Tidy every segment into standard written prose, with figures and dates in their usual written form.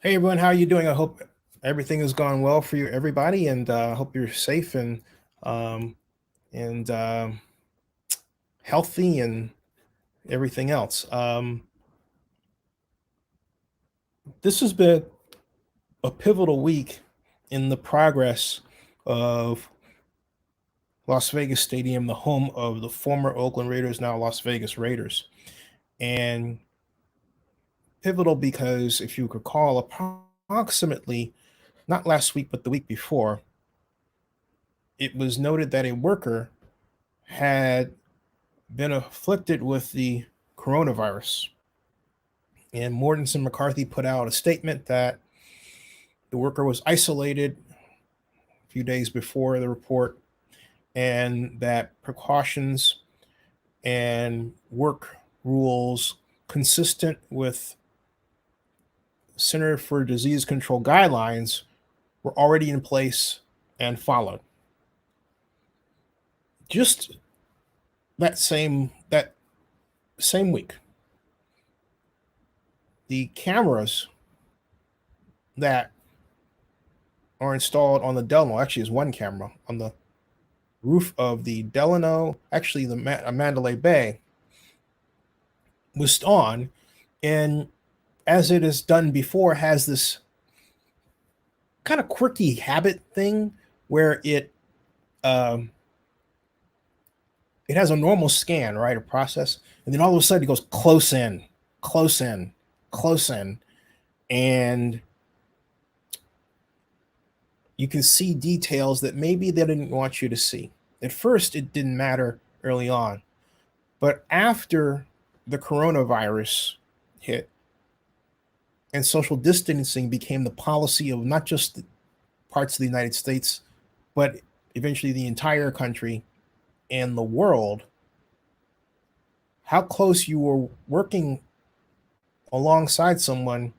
Hey everyone, how are you doing? I hope everything has gone well for you, everybody, and hope you're safe um, and healthy and everything else. This has been a pivotal week in the progress of Las Vegas Stadium, the home of the former Oakland Raiders, now Las Vegas Raiders, and pivotal because if you recall, approximately not last week but the week before, it was noted that a worker had been afflicted with the coronavirus. And Mortensen McCarthy put out a statement that the worker was isolated a few days before the report and that precautions and work rules consistent with Center for Disease Control guidelines were already in place and followed. Just that same week, the cameras that are installed on the Delano, actually is one camera on the roof of the Delano, actually the Mandalay Bay, was on, and as it has done before, has this kind of quirky habit thing where um, it has a normal scan, right, a process, and then all of a sudden it goes close in, close in, close in, and you can see details that maybe they didn't want you to see. At first, it didn't matter early on, but after the coronavirus hit and social distancing became the policy of not just the parts of the United States, but eventually the entire country and the world, how close you were working alongside someone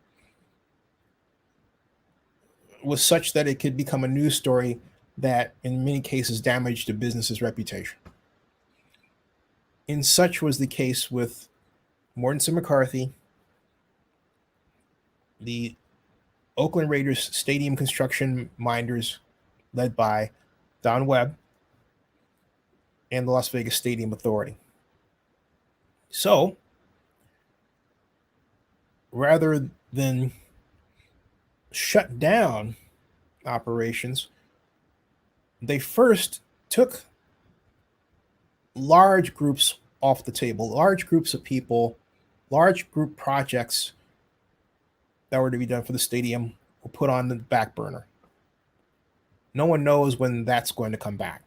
was such that it could become a news story that in many cases damaged a business's reputation. And such was the case with Mortensen McCarthy, the Oakland Raiders stadium construction minders led by Don Webb, and the Las Vegas Stadium Authority. So, rather than shut down operations, they first took large groups off the table, large groups of people, large group projects that were to be done for the stadium were put on the back burner. No one knows when that's going to come back.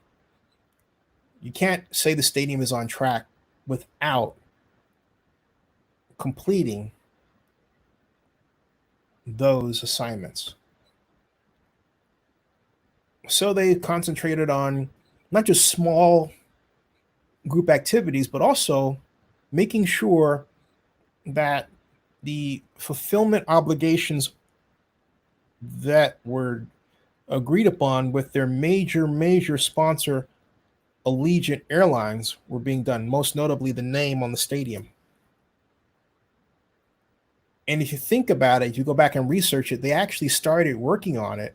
You can't say the stadium is on track without completing those assignments. So they concentrated on not just small group activities, but also making sure that the fulfillment obligations that were agreed upon with their major sponsor, Allegiant Airlines, were being done, most notably the name on the stadium. And if you think about it, if you go back and research it, they actually started working on it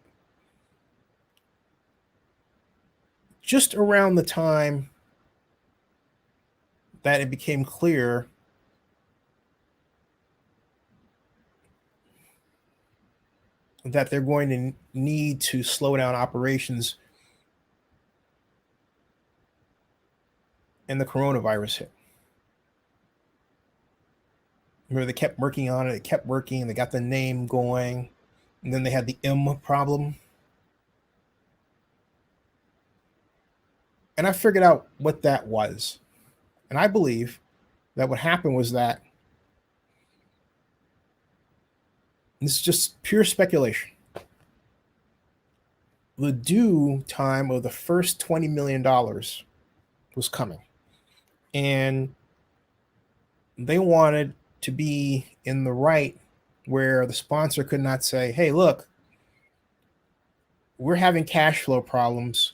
just around the time that it became clear that they're going to need to slow down operations and the coronavirus hit. Remember, they kept working on it, it kept working, they got the name going, and then they had the M problem. And I figured out what that was. And I believe that what happened was that this is just pure speculation. The due time of the first $20 million was coming. And they wanted to be in the right where the sponsor could not say, hey, look, we're having cash flow problems.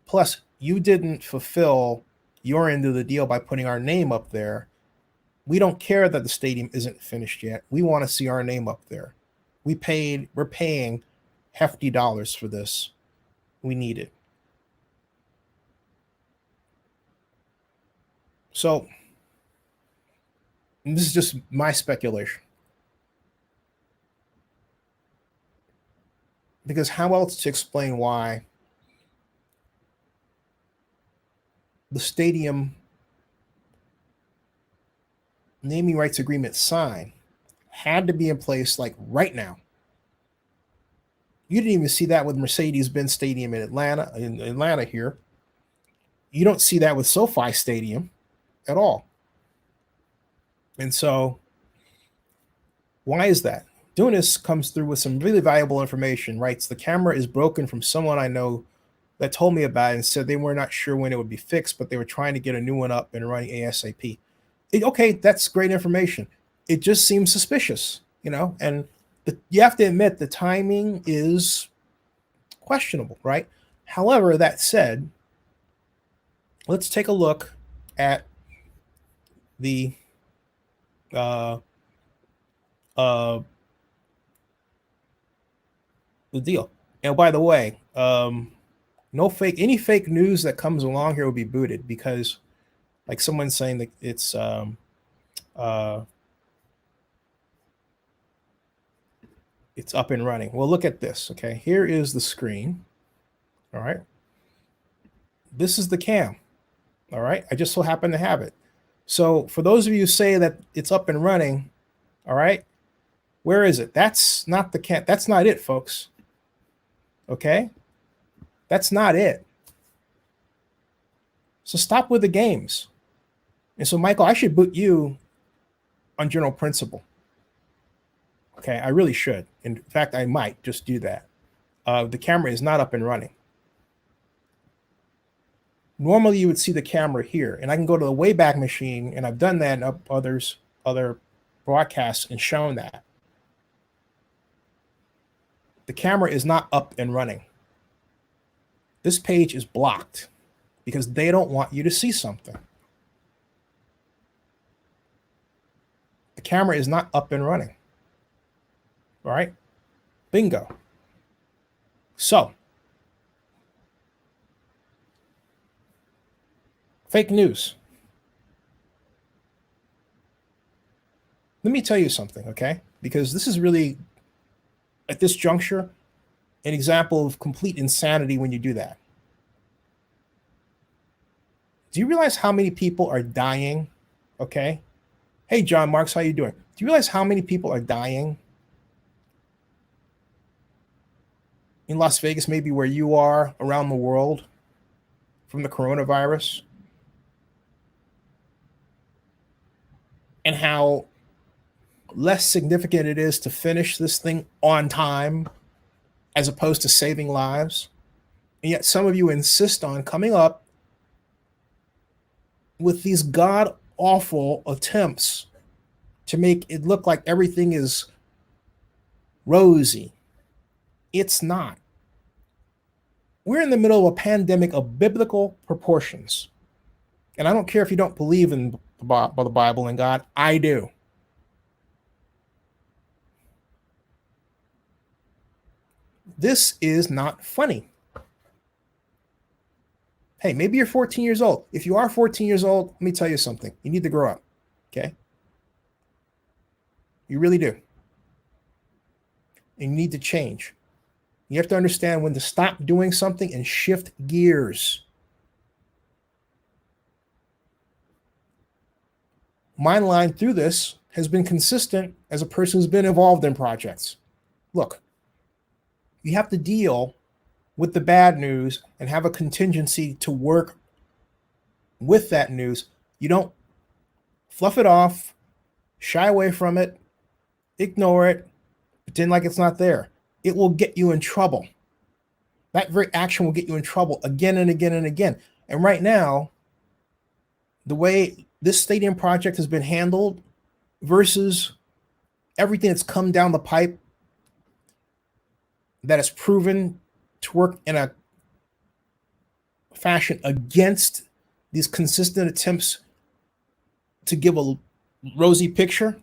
Plus, you didn't fulfill your end of the deal by putting our name up there. We don't care that the stadium isn't finished yet. We want to see our name up there. We're paying hefty dollars for this. We need it. So this is just my speculation. Because how else to explain why the stadium naming rights agreement sign had to be in place like right now? You didn't even see that with Mercedes-Benz Stadium in Atlanta here. You don't see that with SoFi Stadium at all. And so why is that? Dunis comes through with some really valuable information, writes, the camera is broken from someone I know that told me about it and said they were not sure when it would be fixed, but they were trying to get a new one up and running ASAP. Okay, that's great information. It just seems suspicious, and you have to admit the timing is questionable, right? However, that said, let's take a look at the deal. And by the way, any fake news that comes along here will be booted, because like someone's saying that it's up and running. Well, look at this. Okay, here is the screen. All right, this is the cam. All right, I just so happen to have it. So for those of you who say that it's up and running, all right, where is it? That's not the cam. That's not it, folks. Okay, that's not it. So stop with the games. And so, Michael, I should boot you on general principle. Okay, I really should. In fact, I might just do that. The camera is not up and running. Normally, you would see the camera here, and I can go to the Wayback Machine, and I've done that in other broadcasts and shown that. The camera is not up and running. This page is blocked because they don't want you to see something. The camera is not up and running. All right? Bingo. So, fake news. Let me tell you something, okay? Because this is really, at this juncture, an example of complete insanity when you do that. Do you realize how many people are dying? Okay. Hey, John Marks, how you doing? Do you realize how many people are dying in Las Vegas, maybe where you are, around the world, from the coronavirus? And how less significant it is to finish this thing on time as opposed to saving lives? And yet some of you insist on coming up with these god-awful attempts to make it look like everything is rosy. It's not. We're in the middle of a pandemic of biblical proportions. And I don't care if you don't believe in the Bible and God. I do. This is not funny. Hey, maybe you're 14 years old. If you are 14 years old, let me tell you something. You need to grow up, okay? You really do. And you need to change. You have to understand when to stop doing something and shift gears. My line through this has been consistent as a person who's been involved in projects. Look, you have to deal with the bad news and have a contingency to work with that news. You don't fluff it off, shy away from it, ignore it, pretend like it's not there. It will get you in trouble. That very action will get you in trouble again and again and again. And right now, the way this stadium project has been handled versus everything that's come down the pipe that has proven to work in a fashion against these consistent attempts to give a rosy picture,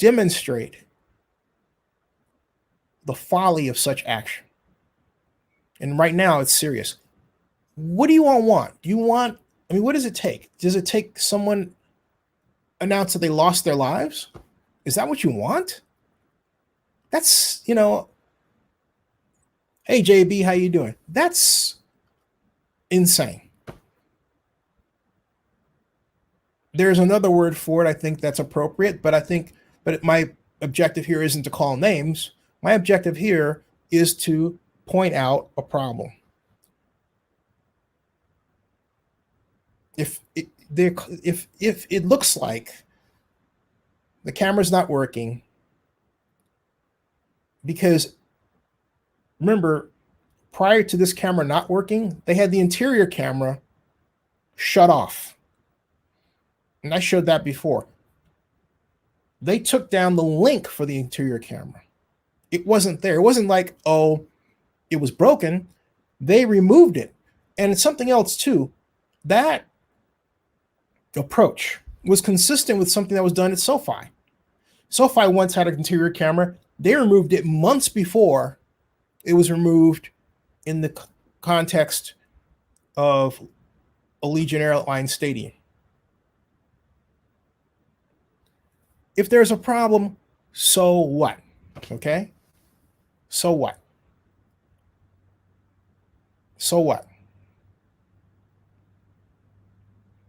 demonstrate the folly of such action. And right now it's serious. What do you all want? Do you want, I mean, what does it take? Does it take someone announce that they lost their lives? Is that what you want? That's, hey JB, how you doing? That's insane. There's another word for it, I think that's appropriate, but my objective here isn't to call names. My objective here is to point out a problem. If it looks like the camera's not working, because remember, prior to this camera not working, they had the interior camera shut off. And I showed that before. They took down the link for the interior camera. It wasn't there. It wasn't like, oh, it was broken. They removed it. And it's something else too. That approach was consistent with something that was done at SoFi. SoFi once had an interior camera. They removed it months before it was removed in the context of Allegiant Airlines Stadium. If there's a problem, so what? Okay? So what? So what?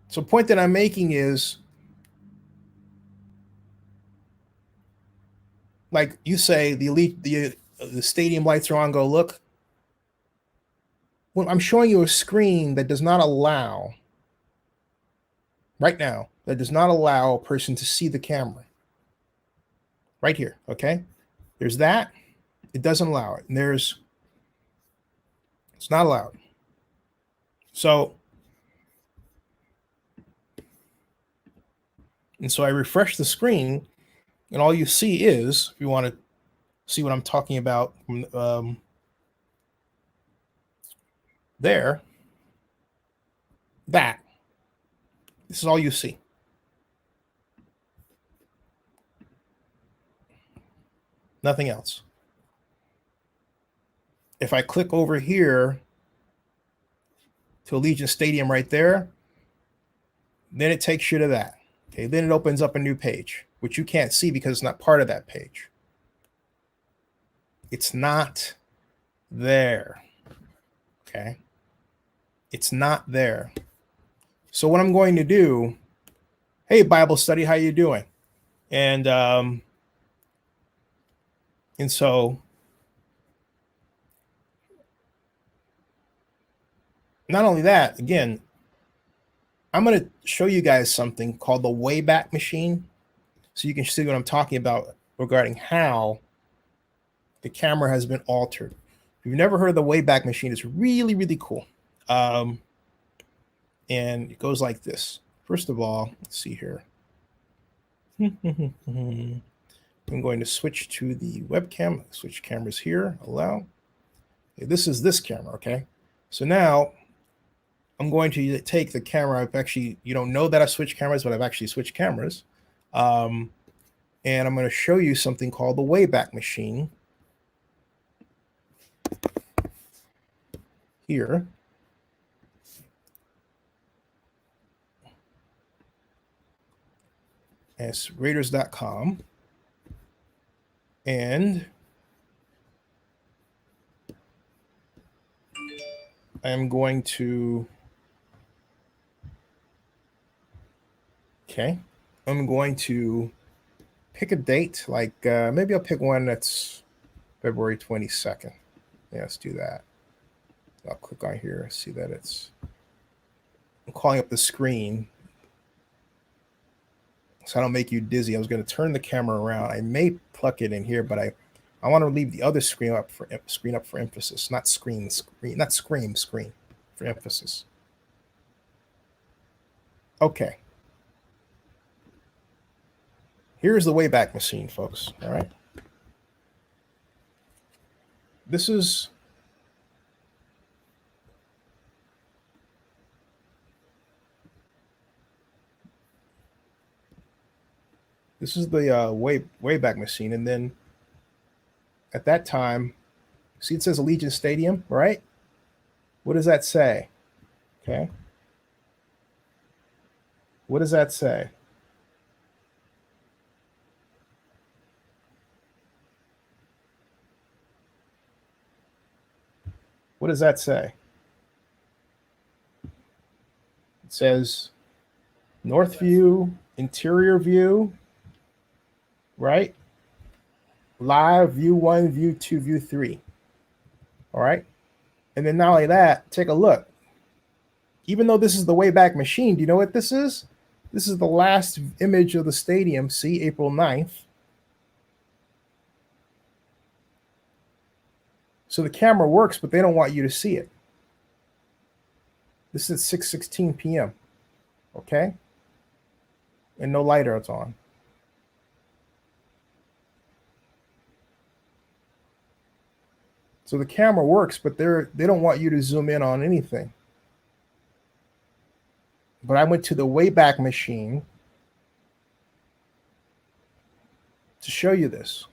So the point that I'm making is, like you say, the stadium lights are on, go look. Well, I'm showing you a screen that does not allow, right now, that does not allow a person to see the camera. Right here, okay? There's that. It doesn't allow it. And it's not allowed. So I refresh the screen, and all you see is, if you want to see what I'm talking about, there, that. This is all you see. Nothing else. If I click over here to Allegiant Stadium right there, then it takes you to that. Okay, then it opens up a new page, which you can't see because it's not part of that page. It's not there. Okay, it's not there. So what I'm going to do, hey, Bible study, how you doing? And so not only that, again, I'm going to show you guys something called the Wayback Machine, so you can see what I'm talking about regarding how the camera has been altered. If you've never heard of the Wayback Machine, it's really, really cool. And it goes like this. First of all, let's see here. I'm going to switch to the webcam. Switch cameras here. Allow. Okay, this is this camera, okay? So now I'm going to take the camera. I've actually, you don't know that I switched cameras, but I've actually switched cameras. And I'm going to show you something called the Wayback Machine here. As Raiders.com. And I'm going to, okay, I'm going to pick a date, like maybe I'll pick one that's February 22nd. Yeah, let's do that. I'll click on here, see that I'm calling up the screen so I don't make you dizzy. I was going to turn the camera around. I may pluck it in here, but I want to leave the other screen up for emphasis, not screen for emphasis. Okay. Here's the Wayback Machine, folks. All right. This is This is the Wayback Machine. And then at that time, see it says Allegiant Stadium, right? What does that say? Okay. What does that say? What does that say? It says North View, interior view, right? Live, view 1, view 2, view 3. All right. And then not only that, take a look. Even though this is the Wayback Machine, do you know what this is? This is the last image of the stadium. See, April 9th. So the camera works, but they don't want you to see it. This is 6:16 p.m. Okay? And no lighter is on. So the camera works, but they don't want you to zoom in on anything. But I went to the Wayback Machine to show you this.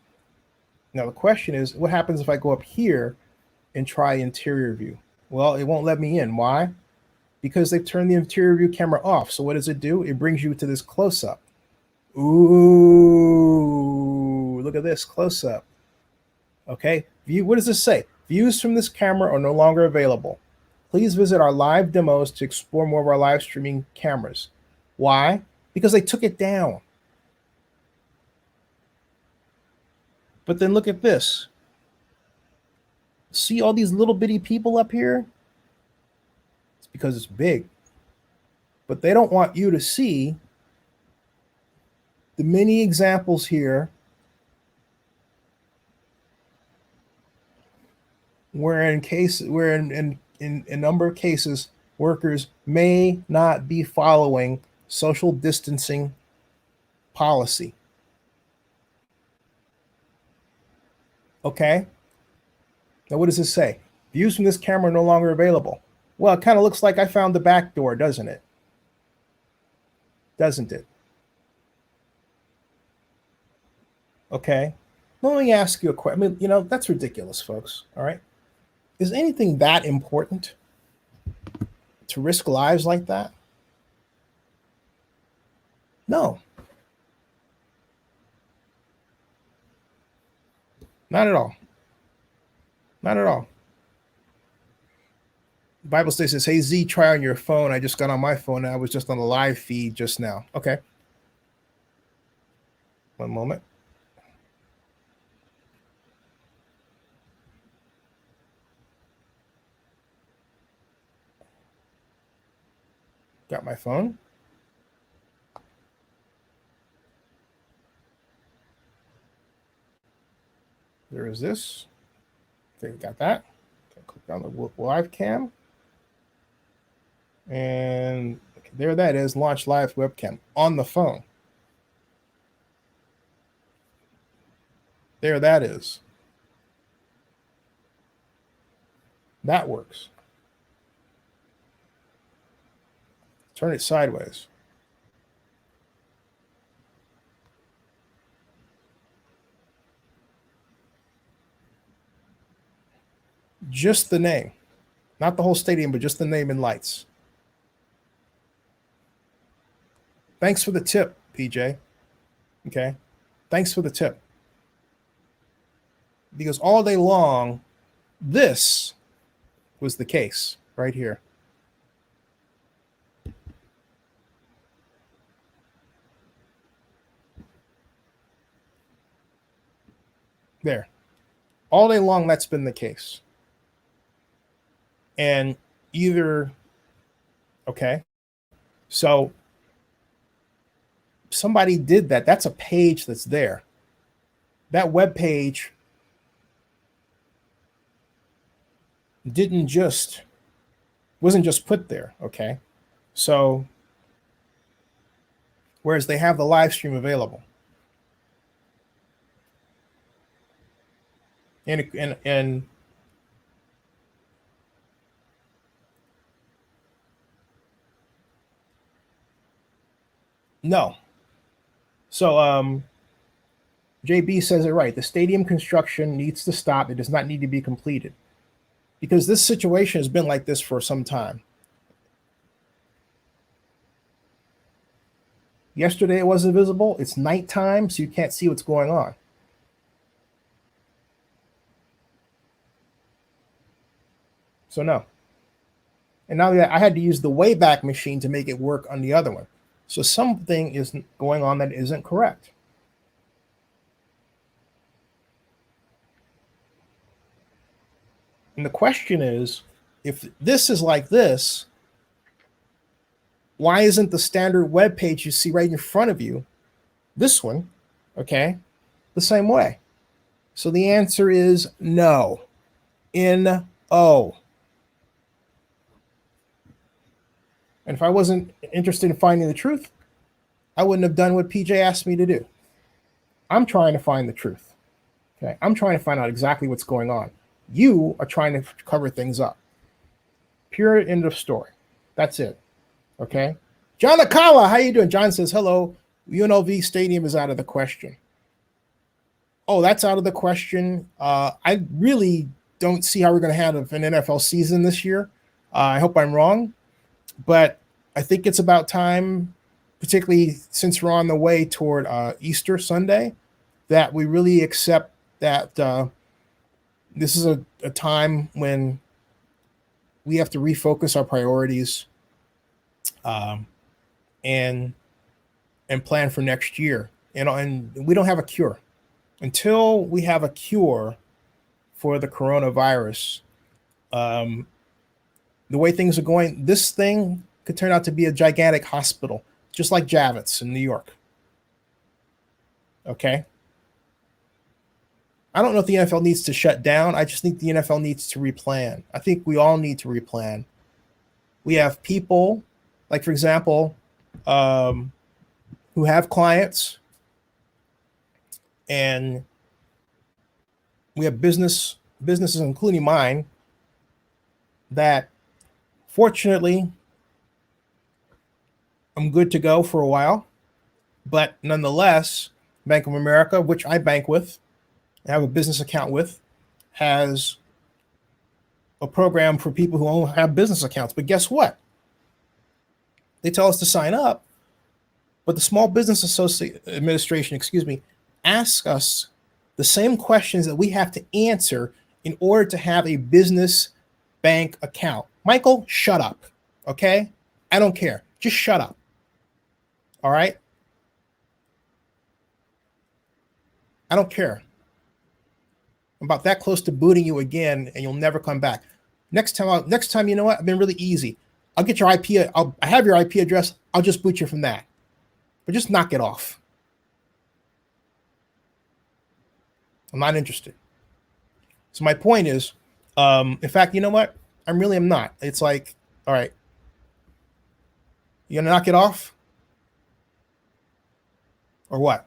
Now the question is, what happens if I go up here and try interior view? Well, it won't let me in. Why? Because they've turned the interior view camera off. So what does it do? It brings you to this close-up. Ooh, look at this close-up. Okay, view. What does this say? Views from this camera are no longer available. Please visit our live demos to explore more of our live streaming cameras. Why? Because they took it down. But then look at this. See all these little bitty people up here? It's because it's big. But they don't want you to see the many examples here where in a number of cases, workers may not be following social distancing policy. Okay. Now, what does this say? Views from this camera are no longer available. Well, it kind of looks like I found the back door, doesn't it? Doesn't it? Okay. Let me ask you a question. I mean, that's ridiculous, folks. All right. Is anything that important to risk lives like that? No. Not at all. Not at all. The Bible says, hey, Z, try on your phone. I just got on my phone and I was just on a live feed just now. Okay. One moment. Got my phone. There is this. Okay, got that. Okay, click on the live cam. And okay, there that is, launch live webcam on the phone. There that is. That works. Turn it sideways. Just the name. Not the whole stadium, but just the name and lights. Thanks for the tip, PJ. Okay. Thanks for the tip. Because all day long, this was the case right here. There. All day long, that's been the case. And either, okay, so somebody did that. That's a page that's there. That web page wasn't just put there. Okay. So, whereas they have the live stream available. And no, So JB says it right. The stadium construction needs to stop. It does not need to be completed because this situation has been like this for some time. Yesterday it wasn't visible. It's nighttime, so you can't see what's going on. So no. And now that I had to use the Wayback Machine to make it work on the other one. So something is going on that isn't correct. And the question is, if this is like this, why isn't the standard web page you see right in front of you, this one, okay, the same way? So the answer is no. N-O. And if I wasn't interested in finding the truth, I wouldn't have done what PJ asked me to do. I'm trying to find the truth. Okay, I'm trying to find out exactly what's going on. You are trying to cover things up. Pure end of story. That's it. Okay. John Akala, how you doing? John says, hello. UNLV Stadium is out of the question. Oh, that's out of the question. I really don't see how we're going to have an NFL season this year. I hope I'm wrong, but I think it's about time, particularly since we're on the way toward Easter Sunday, that we really accept that this is a time when we have to refocus our priorities and plan for next year. And we don't have a cure. Until we have a cure for the coronavirus, the way things are going, this thing could turn out to be a gigantic hospital, just like Javits in New York. Okay? I don't know if the NFL needs to shut down. I just think the NFL needs to replan. I think we all need to replan. We have people, like, for example, who have clients, and we have businesses, including mine, that fortunately I'm good to go for a while. But nonetheless, Bank of America, which I bank with, I have a business account with, has a program for people who don't have business accounts. But guess what? They tell us to sign up, but the Small Business Administration, asks us the same questions that we have to answer in order to have a business bank account. Michael, shut up. Okay? I don't care. Just shut up. All right? I don't care. I'm about that close to booting you again, and you'll never come back. Next time, you know what? I've been really easy. I'll get your IP. I have your IP address. I'll just boot you from that. But just knock it off. I'm not interested. So my point is, in fact, you know what? I'm not. It's like, all right, you gonna knock it off, or what?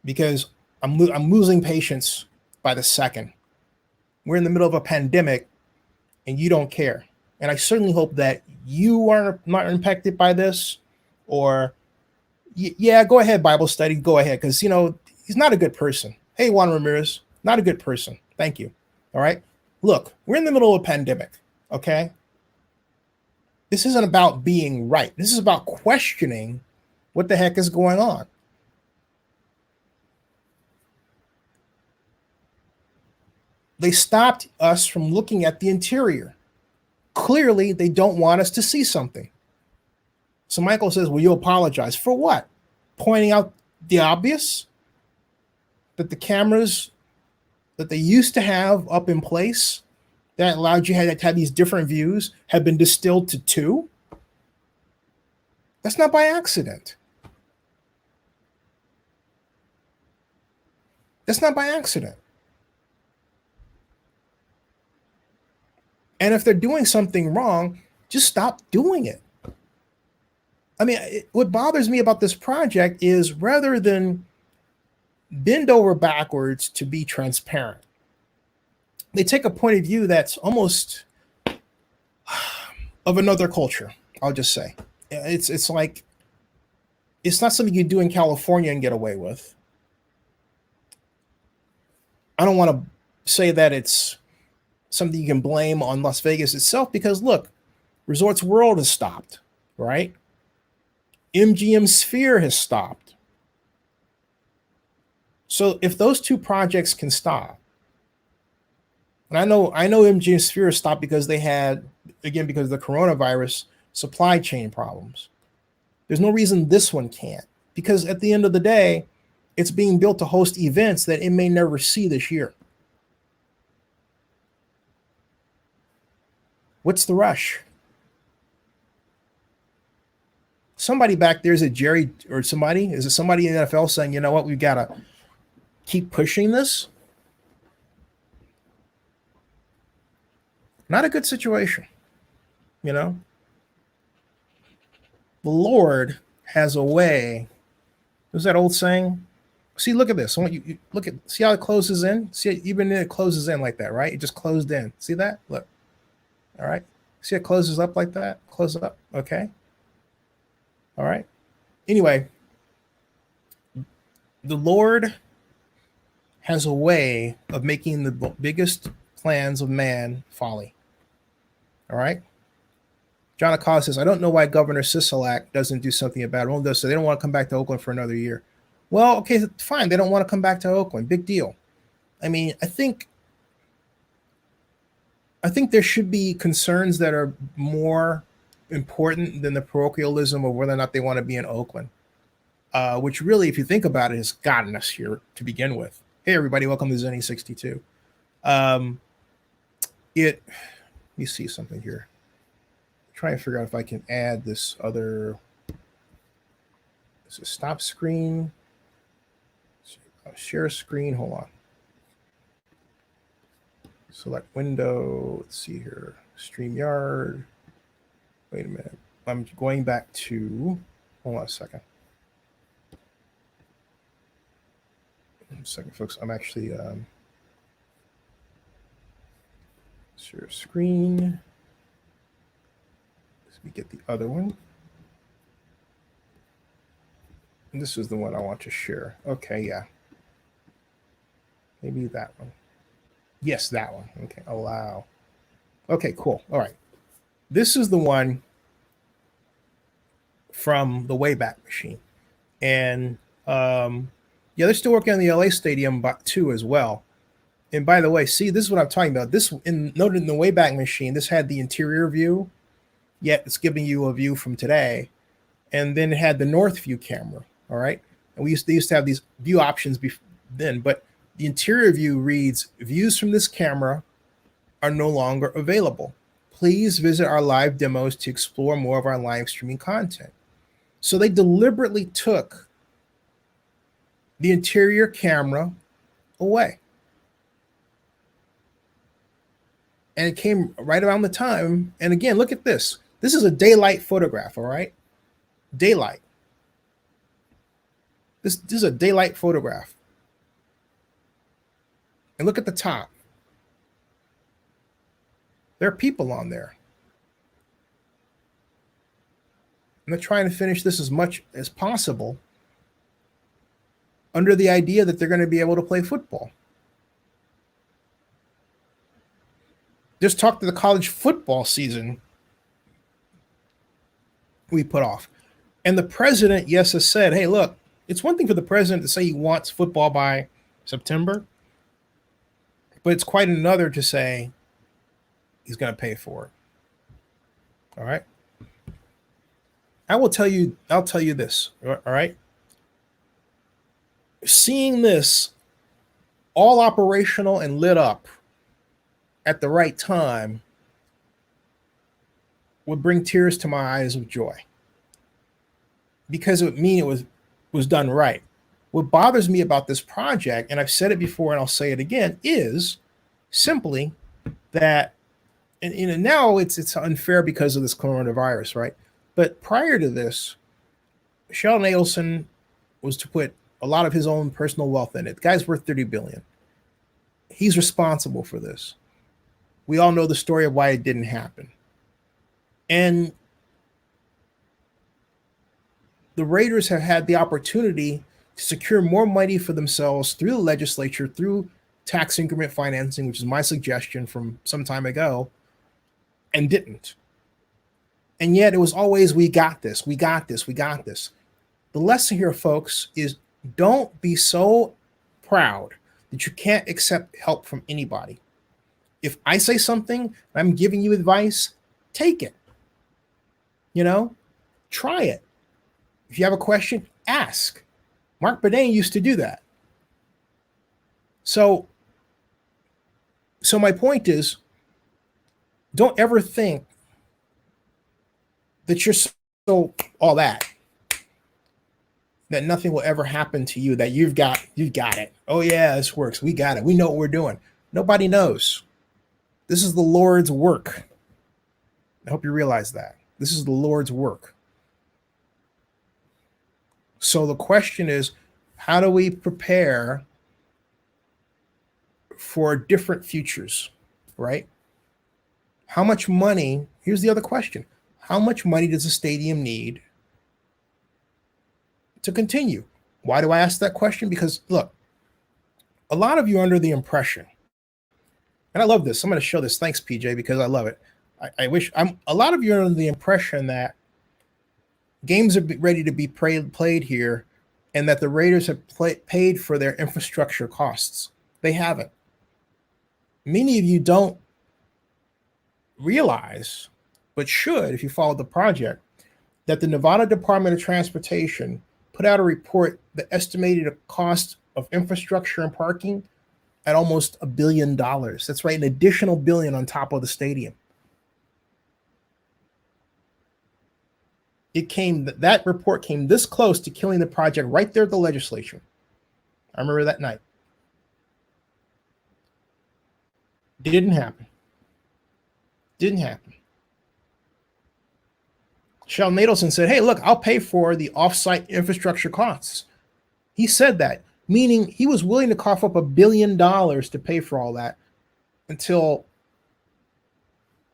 Because I'm losing patience by the second. We're in the middle of a pandemic, and you don't care. And I certainly hope that you are not impacted by this, or yeah, go ahead, Bible study, go ahead, because he's not a good person. Hey, Juan Ramirez, not a good person. Thank you. All right. Look, we're in the middle of a pandemic. Okay. This isn't about being right. This is about questioning what the heck is going on. They stopped us from looking at the interior. Clearly, they don't want us to see something. So Michael says, well, you apologize. For what? Pointing out the obvious? That the cameras that they used to have up in place that allowed you to have these different views have been distilled to 2? That's not by accident. That's not by accident. And if they're doing something wrong, just stop doing it. I mean, what bothers me about this project is rather than bend over backwards to be transparent, they take a point of view that's almost of another culture. I'll just say it's like It's not something you do in California and get away with. I don't want to say that it's something you can blame on Las Vegas itself, because look, Resorts World has stopped, right? MGM Sphere has stopped. So if those two projects can stop, and I know MGM Sphere stopped because they had, again, because of the coronavirus, supply chain problems. There's no reason this one can't, because at the end of the day, it's being built to host events that it may never see this year. What's the rush? Somebody back there, is it Jerry or somebody? Is it somebody in the NFL saying, you know what, we've got to keep pushing this? Not a good situation, you know? The Lord has a way. There's that old saying. See, look at this. I want you look at, see how it closes in? See, even it closes in like that, right? It just closed in. See that? Look. All right. See, it closes up like that. Close up. Okay. All right. Anyway, the Lord has a way of making the biggest plans of man folly. All right. John Acosta says, I don't know why Governor Sisolak doesn't do something about it. Well, so they don't want to come back to Oakland for another year. Well, okay, fine. They don't want to come back to Oakland. Big deal. I mean, I think there should be concerns that are more important than the parochialism of whether or not they want to be in Oakland, which really, if you think about it, has gotten us here to begin with. Hey, everybody, welcome to Zenny 62. Let me see something here. Try and figure out if I can add this other. This is stop screen. Share screen. Hold on. Select window. Let's see here. StreamYard. Wait a minute. I'm going back to. Hold on a second. One second, folks. I'm actually share screen. Let me get the other one. And this is the one I want to share. Okay, yeah. Maybe that one. Yes, that one. Okay, allow. Okay, cool. All right. This is the one from the Wayback Machine. And yeah, they're still working on the LA Stadium too as well. And by the way, see, this is what I'm talking about. This noted in the Wayback Machine, this had the interior view, yet it's giving you a view from today. And then it had the north view camera. All right. And they used to have these view options then, but the interior view reads, views from this camera are no longer available. Please visit our live demos to explore more of our live streaming content. So they deliberately took the interior camera away. And it came right around the time. And again, look at this. This is a daylight photograph, all right? Daylight. This is a daylight photograph. And look at the top. There are people on there. And they're trying to finish this as much as possible under the idea that they're going to be able to play football. Just talk to the college football season we put off. And the president, yes, has said, hey, look, it's one thing for the president to say he wants football by September, but it's quite another to say he's going to pay for it. All right. I'll tell you this. All right. Seeing this all operational and lit up at the right time would bring tears to my eyes of joy, because it would mean it was done right. What bothers me about this project, and I've said it before and I'll say it again, is simply that, and now it's unfair because of this coronavirus, right? But prior to this, Sheldon Adelson was to put a lot of his own personal wealth in it. The guy's worth $30 billion. He's responsible for this. We all know the story of why it didn't happen. And the Raiders have had the opportunity to secure more money for themselves through the legislature, through tax increment financing, which is my suggestion from some time ago, and didn't. And yet it was always, we got this, we got this, we got this. The lesson here, folks, is don't be so proud that you can't accept help from anybody. If I say something, I'm giving you advice, take it. Try it. If you have a question, ask. Mark Bourdain used to do that. So my point is, don't ever think that you're so all that nothing will ever happen to you, that you've got it. Oh yeah, this works. We got it. We know what we're doing. Nobody knows. This is the Lord's work. I hope you realize that. This is the Lord's work. So the question is, how do we prepare for different futures, right? How much money, here's the other question. How much money does a stadium need to continue? Why do I ask that question? Because look, a lot of you are under the impression, and I love this. I'm going to show this. Thanks, PJ, because I love it. A lot of you are under the impression that games are ready to be played here, and that the Raiders have paid for their infrastructure costs. They haven't. Many of you don't realize, but should, if you follow the project, that the Nevada Department of Transportation put out a report that estimated a cost of infrastructure and parking at almost $1 billion. That's right, an additional $1 billion on top of the stadium. That report came this close to killing the project right there at the legislature. I remember that night. Didn't happen. Sheldon Adelson said, hey, look, I'll pay for the offsite infrastructure costs. He said that, meaning he was willing to cough up $1 billion to pay for all that until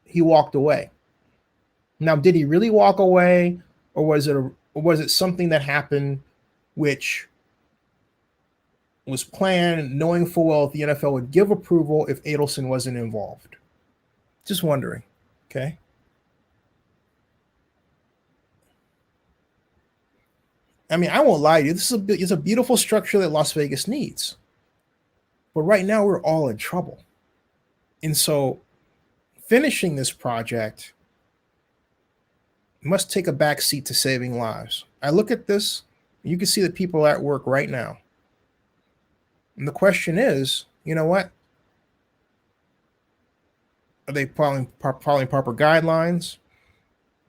he walked away. Now, did he really walk away, or was it something that happened which was planned, knowing full well the NFL would give approval if Adelson wasn't involved? Just wondering, okay? I mean, I won't lie to you. This is a beautiful structure that Las Vegas needs. But right now, we're all in trouble. And so finishing this project must take a back seat to saving lives. I look at this, you can see the people at work right now. And the question is, you know what? Are they following proper guidelines?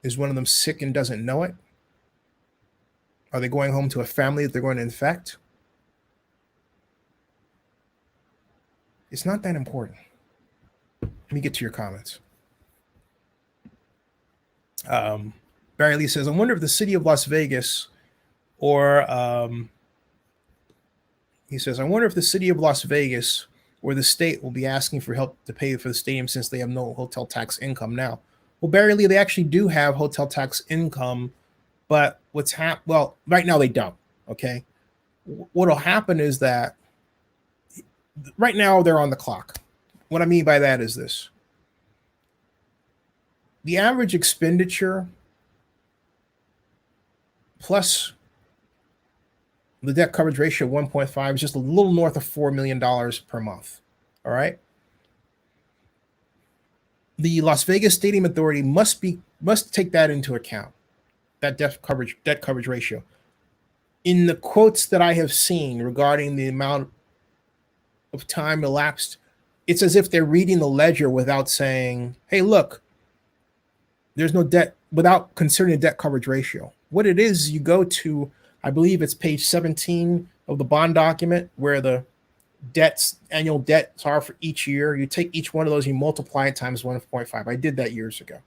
Is one of them sick and doesn't know it? Are they going home to a family that they're going to infect? It's not that important. Let me get to your comments. Barry Lee says, I wonder if the city of Las Vegas or he says, I wonder if the city of Las Vegas or the state will be asking for help to pay for the stadium since they have no hotel tax income now. Well, Barry Lee, they actually do have hotel tax income, but right now they don't, okay? What'll happen is that right now they're on the clock. What I mean by that is this. The average expenditure plus the debt coverage ratio of 1.5 is just a little north of $4 million per month. All right. The Las Vegas Stadium Authority must take that into account, that debt coverage ratio. In the quotes that I have seen regarding the amount of time elapsed, it's as if they're reading the ledger without saying, hey, look, there's no debt, without considering the debt coverage ratio. What it is, you go to, I believe it's page 17 of the bond document, where the annual debts are for each year. You take each one of those, you multiply it times 1.5. I did that years ago.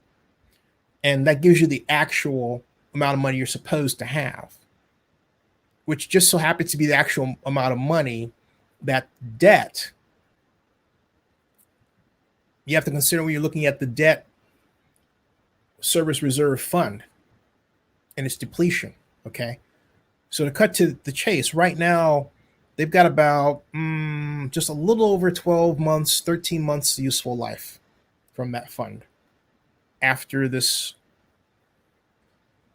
And that gives you the actual amount of money you're supposed to have, which just so happens to be the actual amount of money that debt. You have to consider when you're looking at the debt service reserve fund and its depletion, okay? So to cut to the chase, right now they've got about just a little over 12 months, 13 months useful life from that fund. After this,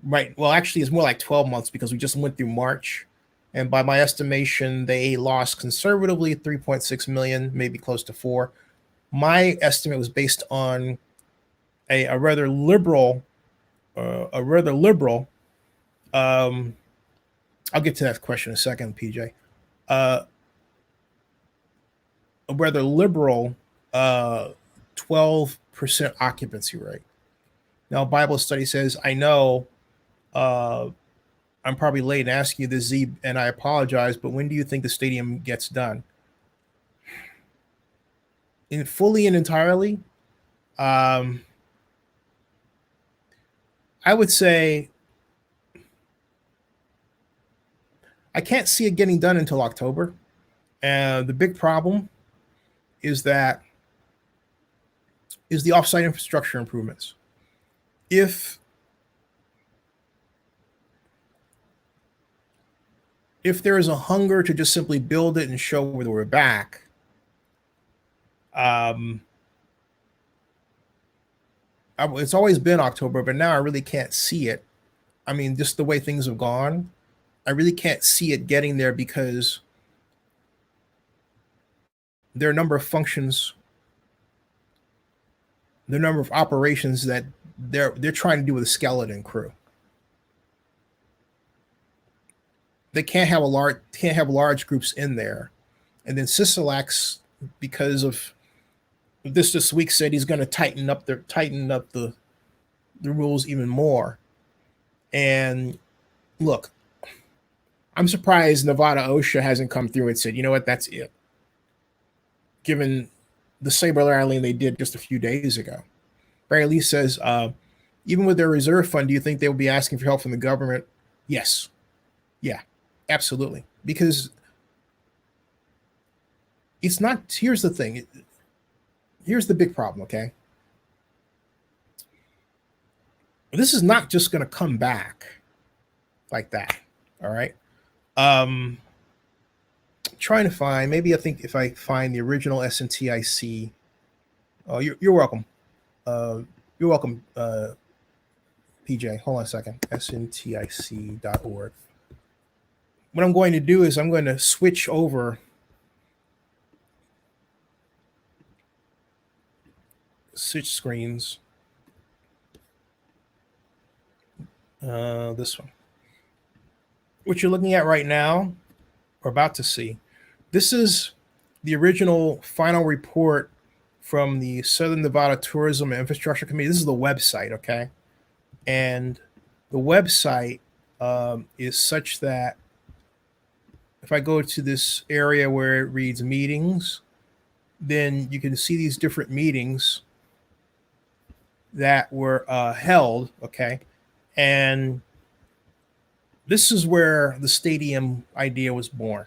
right? Well, actually, it's more like 12 months because we just went through March, and by my estimation, they lost conservatively 3.6 million, maybe close to 4. My estimate was based on a rather liberal, a rather liberal. Um, I'll get to that question in a second, PJ. Uh, a rather liberal 12% occupancy rate. Now, Bible study says, I know I'm probably late in asking you this, Z, and I apologize, but when do you think the stadium gets done? Fully and entirely? Um, I would say I can't see it getting done until October. And the big problem is that is the offsite infrastructure improvements. If there is a hunger to just simply build it and show whether we're back, it's always been October, but now I really can't see it. I mean, just the way things have gone, I really can't see it getting there because there are a number of functions, there are a number of operations that they're trying to do with a skeleton crew. They can't have large groups in there, and then Sisolak's, because of this week, said he's going to tighten up the rules even more. And look, I'm surprised Nevada OSHA hasn't come through and said, you know what, that's it. Given the saber rattling they did just a few days ago. Barry Lee says, even with their reserve fund, do you think they will be asking for help from the government? Yes. Yeah, absolutely. Because it's not, here's the thing. Here's the big problem, okay? This is not just going to come back like that, all right? Trying to find, maybe I think if I find the original SNTIC. Oh, you're welcome. You're welcome, PJ. Hold on a second. SNTIC.org. What I'm going to do is I'm going to switch over. Switch screens. This one. What you're looking at right now, or about to see, this is the original final report from the Southern Nevada Tourism and Infrastructure Committee. This is the website, okay? And the website is such that if I go to this area where it reads meetings, then you can see these different meetings that were held, okay? And this is where the stadium idea was born.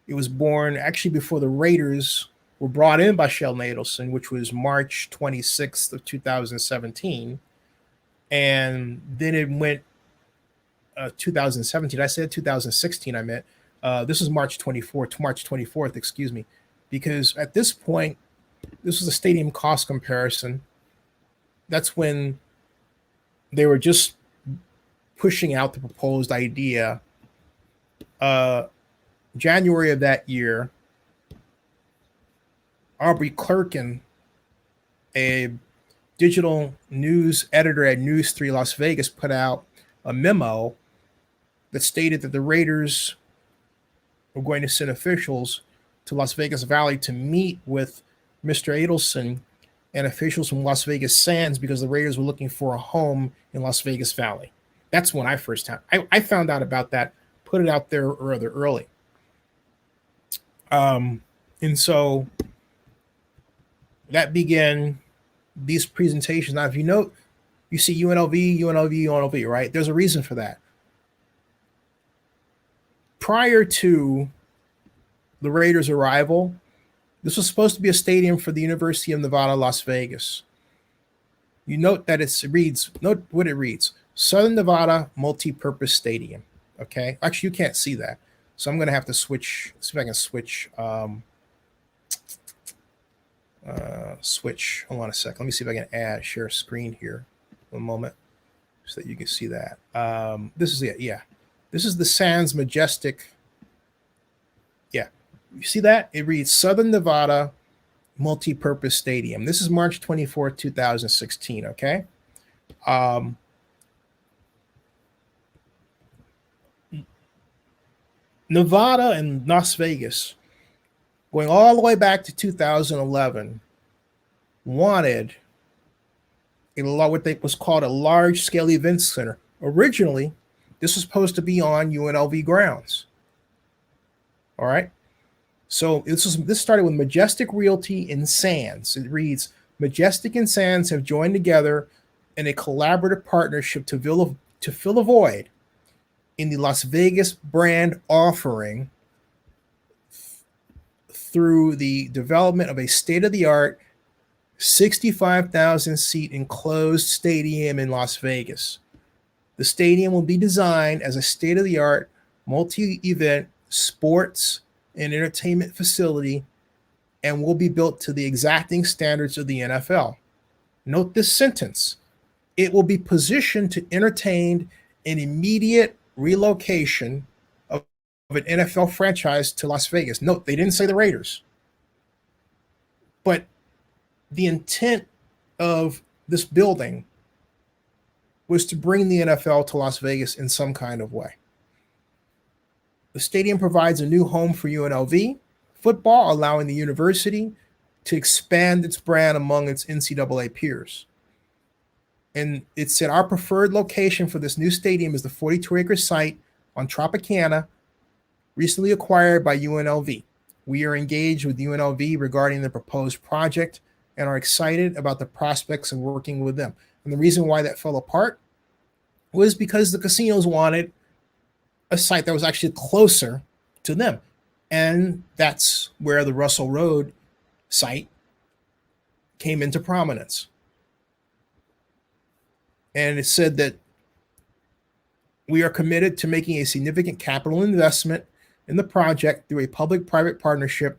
It was born actually before the Raiders were brought in by Sheldon Adelson, which was March 26th of 2017. And then it went 2017. I said 2016, I meant. This is March 24th, excuse me. Because at this point, this was a stadium cost comparison. That's when they were just pushing out the proposed idea. January of that year, Aubrey Clerkin, a digital news editor at News 3 Las Vegas, put out a memo that stated that the Raiders were going to send officials to Las Vegas Valley to meet with Mr. Adelson and officials from Las Vegas Sands because the Raiders were looking for a home in Las Vegas Valley. That's when I I found out about that, put it out there rather early. And so that began these presentations. Now, if you note, you see UNLV, right? There's a reason for that. Prior to the Raiders' arrival, this was supposed to be a stadium for the University of Nevada, Las Vegas. You note that note what it reads: Southern Nevada Multi-Purpose Stadium. Okay, actually, you can't see that, so I'm going to have to switch. See if I can switch. Switch. Hold on a second. Let me see if I can share a screen here. One moment, so that you can see that. This is it. Yeah, this is the Sands Majestic. Yeah, you see that? It reads Southern Nevada Multi-Purpose Stadium. This is March 24th, 2016. Okay. Nevada and Las Vegas, going all the way back to 2011, wanted what was called a large-scale event center. Originally, this was supposed to be on UNLV grounds. All right. So this started with Majestic Realty and Sands. It reads, Majestic and Sands have joined together in a collaborative partnership to fill a void in the Las Vegas brand offering through the development of a state-of-the-art 65,000 seat enclosed stadium in Las Vegas. The stadium will be designed as a state-of-the-art multi-event sports and entertainment facility and will be built to the exacting standards of the NFL. Note this sentence. It will be positioned to entertain an immediate relocation of an NFL franchise to Las Vegas. Note, they didn't say the Raiders. But the intent of this building was to bring the NFL to Las Vegas in some kind of way. The stadium provides a new home for UNLV football, allowing the university to expand its brand among its NCAA peers. And it said, our preferred location for this new stadium is the 42-acre site on Tropicana, recently acquired by UNLV. We are engaged with UNLV regarding the proposed project and are excited about the prospects of working with them. And the reason why that fell apart was because the casinos wanted a site that was actually closer to them. And that's where the Russell Road site came into prominence. And it said that we are committed to making a significant capital investment in the project through a public-private partnership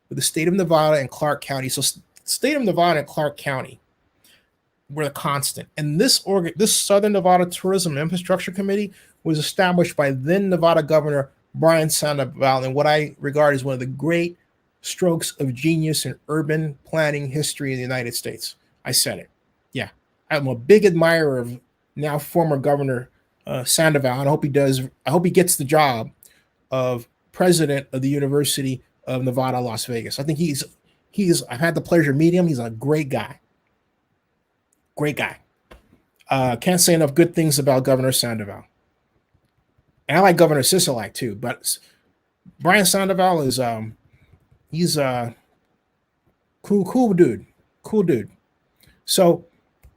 with the state of Nevada and Clark County. So state of Nevada and Clark County were the constant. And this Southern Nevada Tourism Infrastructure Committee was established by then Nevada Governor Brian Sandoval in what I regard as one of the great strokes of genius in urban planning history in the United States. I said it. Yeah. I'm a big admirer of now former Governor Sandoval, and I hope he gets the job of president of the University of Nevada, Las Vegas. I think I've had the pleasure of meeting him. He's a great guy. Great guy. Can't say enough good things about Governor Sandoval. And I like Governor Sisolak too, but Brian Sandoval is he's a cool dude. Cool dude. So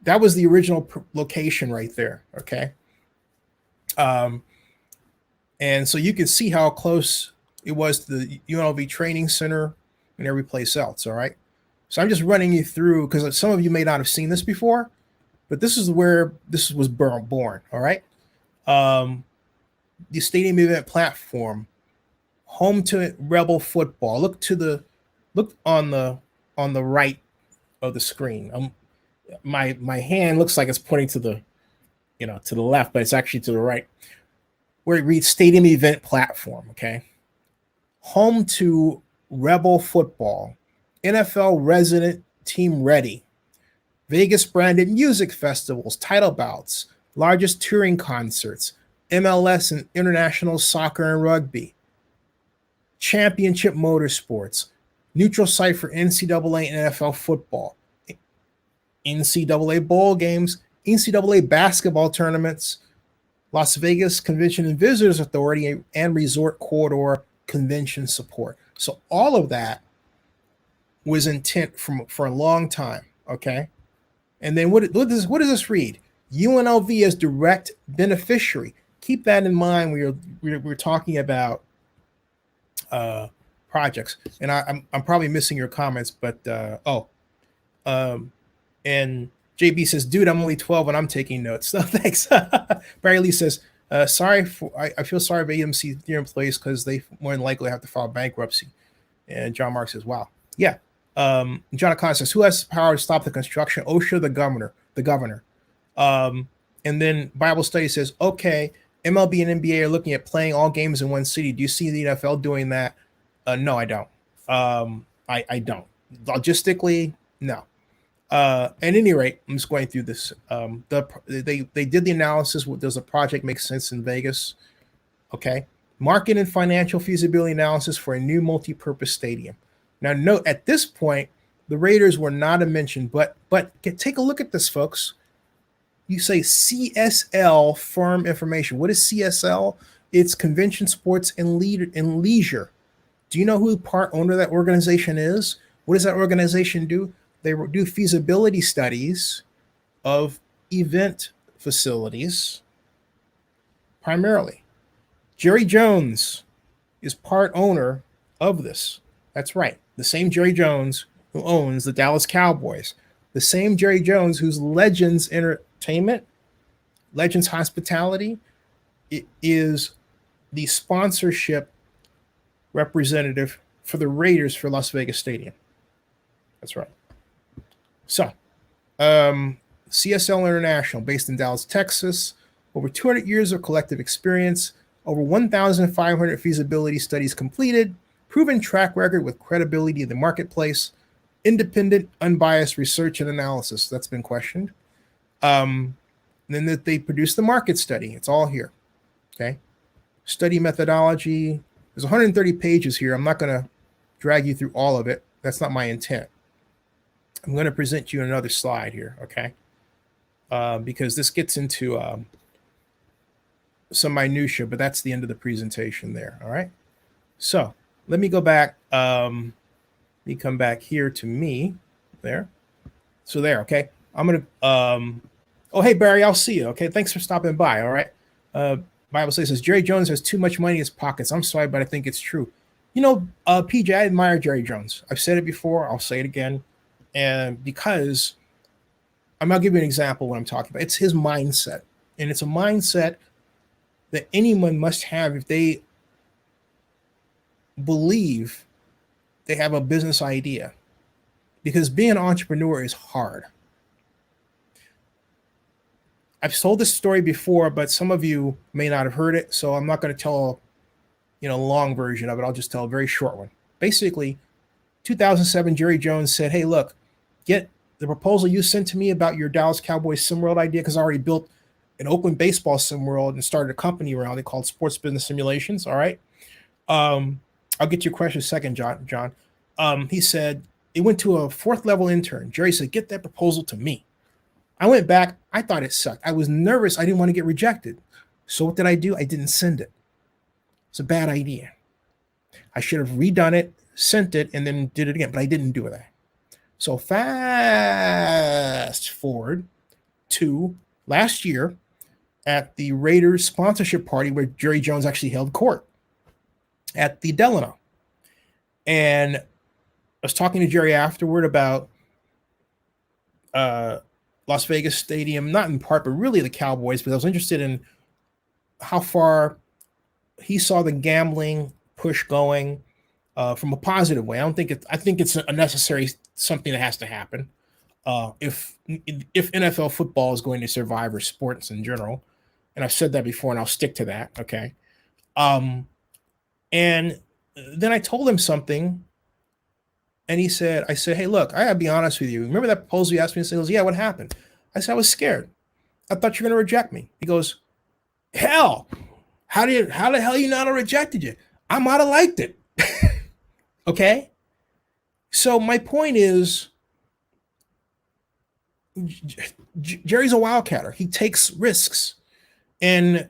that was the original location right there. Okay. And so you can see how close it was to the UNLV Training Center and every place else. All right. So I'm just running you through because some of you may not have seen this before, but this is where this was born. All right. The stadium event platform, home to Rebel football. Look on the right of the screen. My hand looks like it's pointing to the left, but it's actually to the right, where it reads stadium event platform. Okay. Home to Rebel football, NFL resident team ready, Vegas branded music festivals, title bouts, largest touring concerts, MLS and international soccer and rugby, championship motorsports, neutral site for NCAA and NFL football, NCAA bowl games, NCAA basketball tournaments, Las Vegas Convention and Visitors Authority and Resort Corridor convention support. So all of that was intent for a long time. Okay. And then what does this read? UNLV as direct beneficiary. Keep that in mind when we're talking about projects. And I'm probably missing your comments, but and JB says, dude, I'm only 12 and I'm taking notes. So thanks. Barry Lee says, I feel sorry for AMC their employees because they more than likely have to file bankruptcy. And John Mark says, wow. Yeah. John O'Connor says, who has the power to stop the construction? OSHA, the governor. The governor. And then Bible study says, okay, MLB and NBA are looking at playing all games in one city. Do you see the NFL doing that? No, I don't. I don't. Logistically, no. At any rate, I'm just going through this. They did the analysis. Does the project make sense in Vegas? Okay. Market and financial feasibility analysis for a new multi-purpose stadium. Now, note at this point, the Raiders were not a mention, but take a look at this, folks. You say CSL firm information. What is CSL? It's Convention Sports and Leisure. Do you know who part owner of that organization is? What does that organization do? They do feasibility studies of event facilities primarily. Jerry Jones is part owner of this. That's right. The same Jerry Jones who owns the Dallas Cowboys. The same Jerry Jones who's Legends Entertainment, Legends Hospitality, it is the sponsorship representative for the Raiders for Las Vegas Stadium. That's right. So, CSL International, based in Dallas, Texas, over 200 years of collective experience, over 1,500 feasibility studies completed, proven track record with credibility in the marketplace, independent, unbiased research and analysis. That's been questioned. Then that they produced the market study. It's all here. Okay. Study methodology. There's 130 pages here. I'm not going to drag you through all of it. That's not my intent. I'm going to present you another slide here. Okay. Because this gets into some minutia, but that's the end of the presentation there. All right. So let me go back. Let me come back here to me there. So there. Okay. I'm going to, oh, hey, Barry, I'll see you. Okay. Thanks for stopping by. All right. Bible says Jerry Jones has too much money in his pockets. I'm sorry, but I think it's true. You know, PJ, I admire Jerry Jones. I've said it before. I'll say it again. And because I'm going to give you an example of what I'm talking about. It's his mindset. And it's a mindset that anyone must have if they believe they have a business idea. Because being an entrepreneur is hard. I've told this story before, but some of you may not have heard it, so I'm not going to tell a long version of it. I'll just tell a very short one. Basically, 2007, Jerry Jones said, hey, look, get the proposal you sent to me about your Dallas Cowboys SimWorld idea, because I already built an Oakland baseball SimWorld and started a company around it called Sports Business Simulations, all right? I'll get to your question in a second, John. He said, it went to a fourth level intern. Jerry said, get that proposal to me. I went back. I thought it sucked. I was nervous. I didn't want to get rejected. So what did I do? I didn't send it. It's a bad idea. I should have redone it, sent it, and then did it again, but I didn't do that. So fast forward to last year at the Raiders sponsorship party where Jerry Jones actually held court at the Delano. And I was talking to Jerry afterward about Las Vegas Stadium, not in part, but really the Cowboys, because I was interested in how far he saw the gambling push going from a positive way. I think it's a necessary something that has to happen if NFL football is going to survive, or sports in general. And I've said that before, and I'll stick to that. Okay. And then I told him something. And I said, hey, look, I gotta be honest with you. Remember that proposal you asked me? He goes, yeah, what happened? I said, I was scared. I thought you were gonna reject me. He goes, hell, how the hell you not have rejected you? I might have liked it. Okay. So my point is, Jerry's a wildcatter. He takes risks. And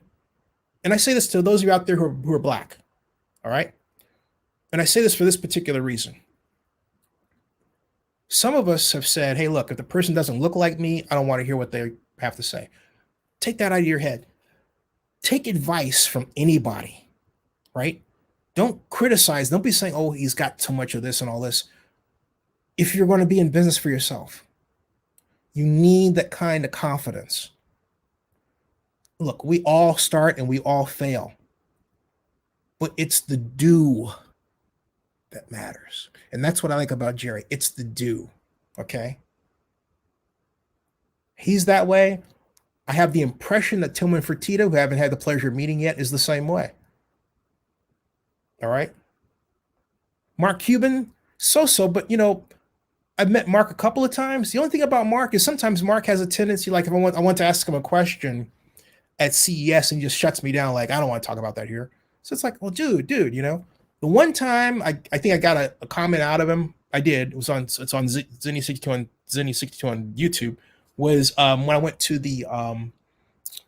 I say this to those of you out there who are black. All right. And I say this for this particular reason. Some of us have said, hey, look, if the person doesn't look like me, I don't want to hear what they have to say. Take that out of your head. Take advice from anybody, right? Don't criticize. Don't be saying, oh, he's got too much of this and all this. If you're going to be in business for yourself, you need that kind of confidence. look, we all start and we all fail, but it's the do that matters. And that's what I like about Jerry. It's the do. Okay. He's that way. I have the impression that Tillman Fertitta, who I haven't had the pleasure of meeting yet, is the same way. All right. Mark Cuban, so, but I've met Mark a couple of times. The only thing about Mark is sometimes Mark has a tendency, like if I want to ask him a question at CES and he just shuts me down, like I don't want to talk about that here. So it's like, well, dude, the one time I think I got a comment out of him, I did. It's on Zinni62 on Zinni62 on YouTube. Was when I went to the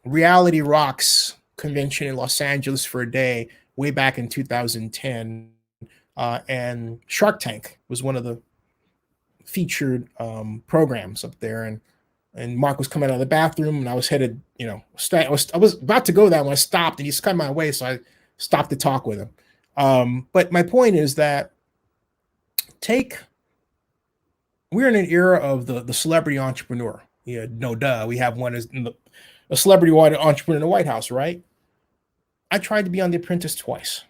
Reality Rocks convention in Los Angeles for a day way back in 2010, and Shark Tank was one of the featured programs up there, and Mark was coming out of the bathroom, and I was headed, I was about to go that when I stopped, and he's coming my way, so I stopped to talk with him. But my point is that we're in an era of the celebrity entrepreneur. Yeah, no duh. We have one as a celebrity entrepreneur in the White House, right? I tried to be on The Apprentice twice.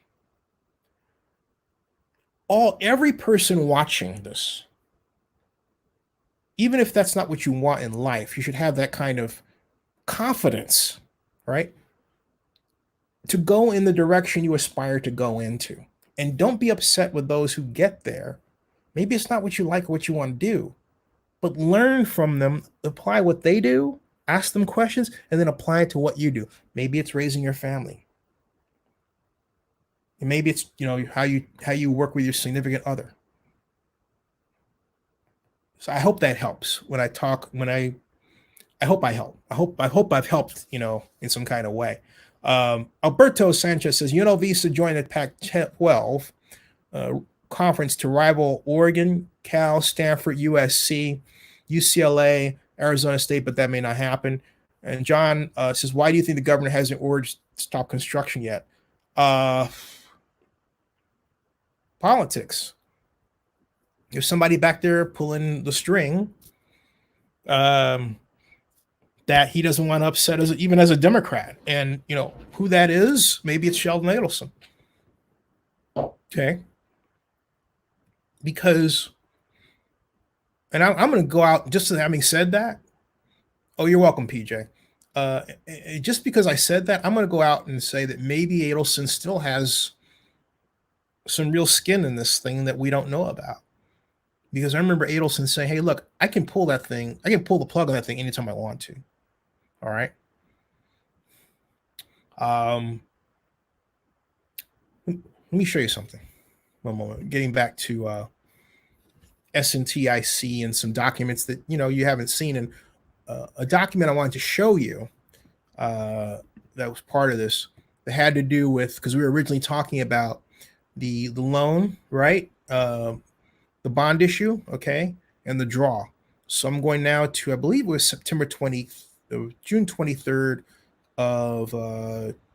Every person watching this, even if that's not what you want in life, you should have that kind of confidence, right? To go in the direction you aspire to go into. And don't be upset with those who get there. Maybe it's not what you like or what you want to do, but learn from them, apply what they do, ask them questions, and then apply it to what you do. Maybe it's raising your family. And maybe it's, how you work with your significant other. So I hope that helps when I talk, I hope I help. I hope I've helped, in some kind of way. Alberto Sanchez says, Visa joined the Pac-12 conference to rival Oregon, Cal, Stanford, USC, UCLA, Arizona State, but that may not happen. And John says, why do you think the governor hasn't ordered to stop construction yet? Politics. There's somebody back there pulling the string that he doesn't want to upset even as a Democrat. And, who that is, maybe it's Sheldon Adelson. Okay. Because, and I'm going to go out just having said that. Oh, you're welcome, PJ. Just because I said that, I'm going to go out and say that maybe Adelson still has some real skin in this thing that we don't know about. Because I remember Adelson saying, hey, look, I can pull the plug on that thing anytime I want to. All right. Let me show you something. One moment. Getting back to SNTIC and some documents that, you haven't seen. And a document I wanted to show you that was part of this that had to do with, because we were originally talking about the loan, right? The bond issue, okay, and the draw. So I'm going now to, I believe it was June 23rd of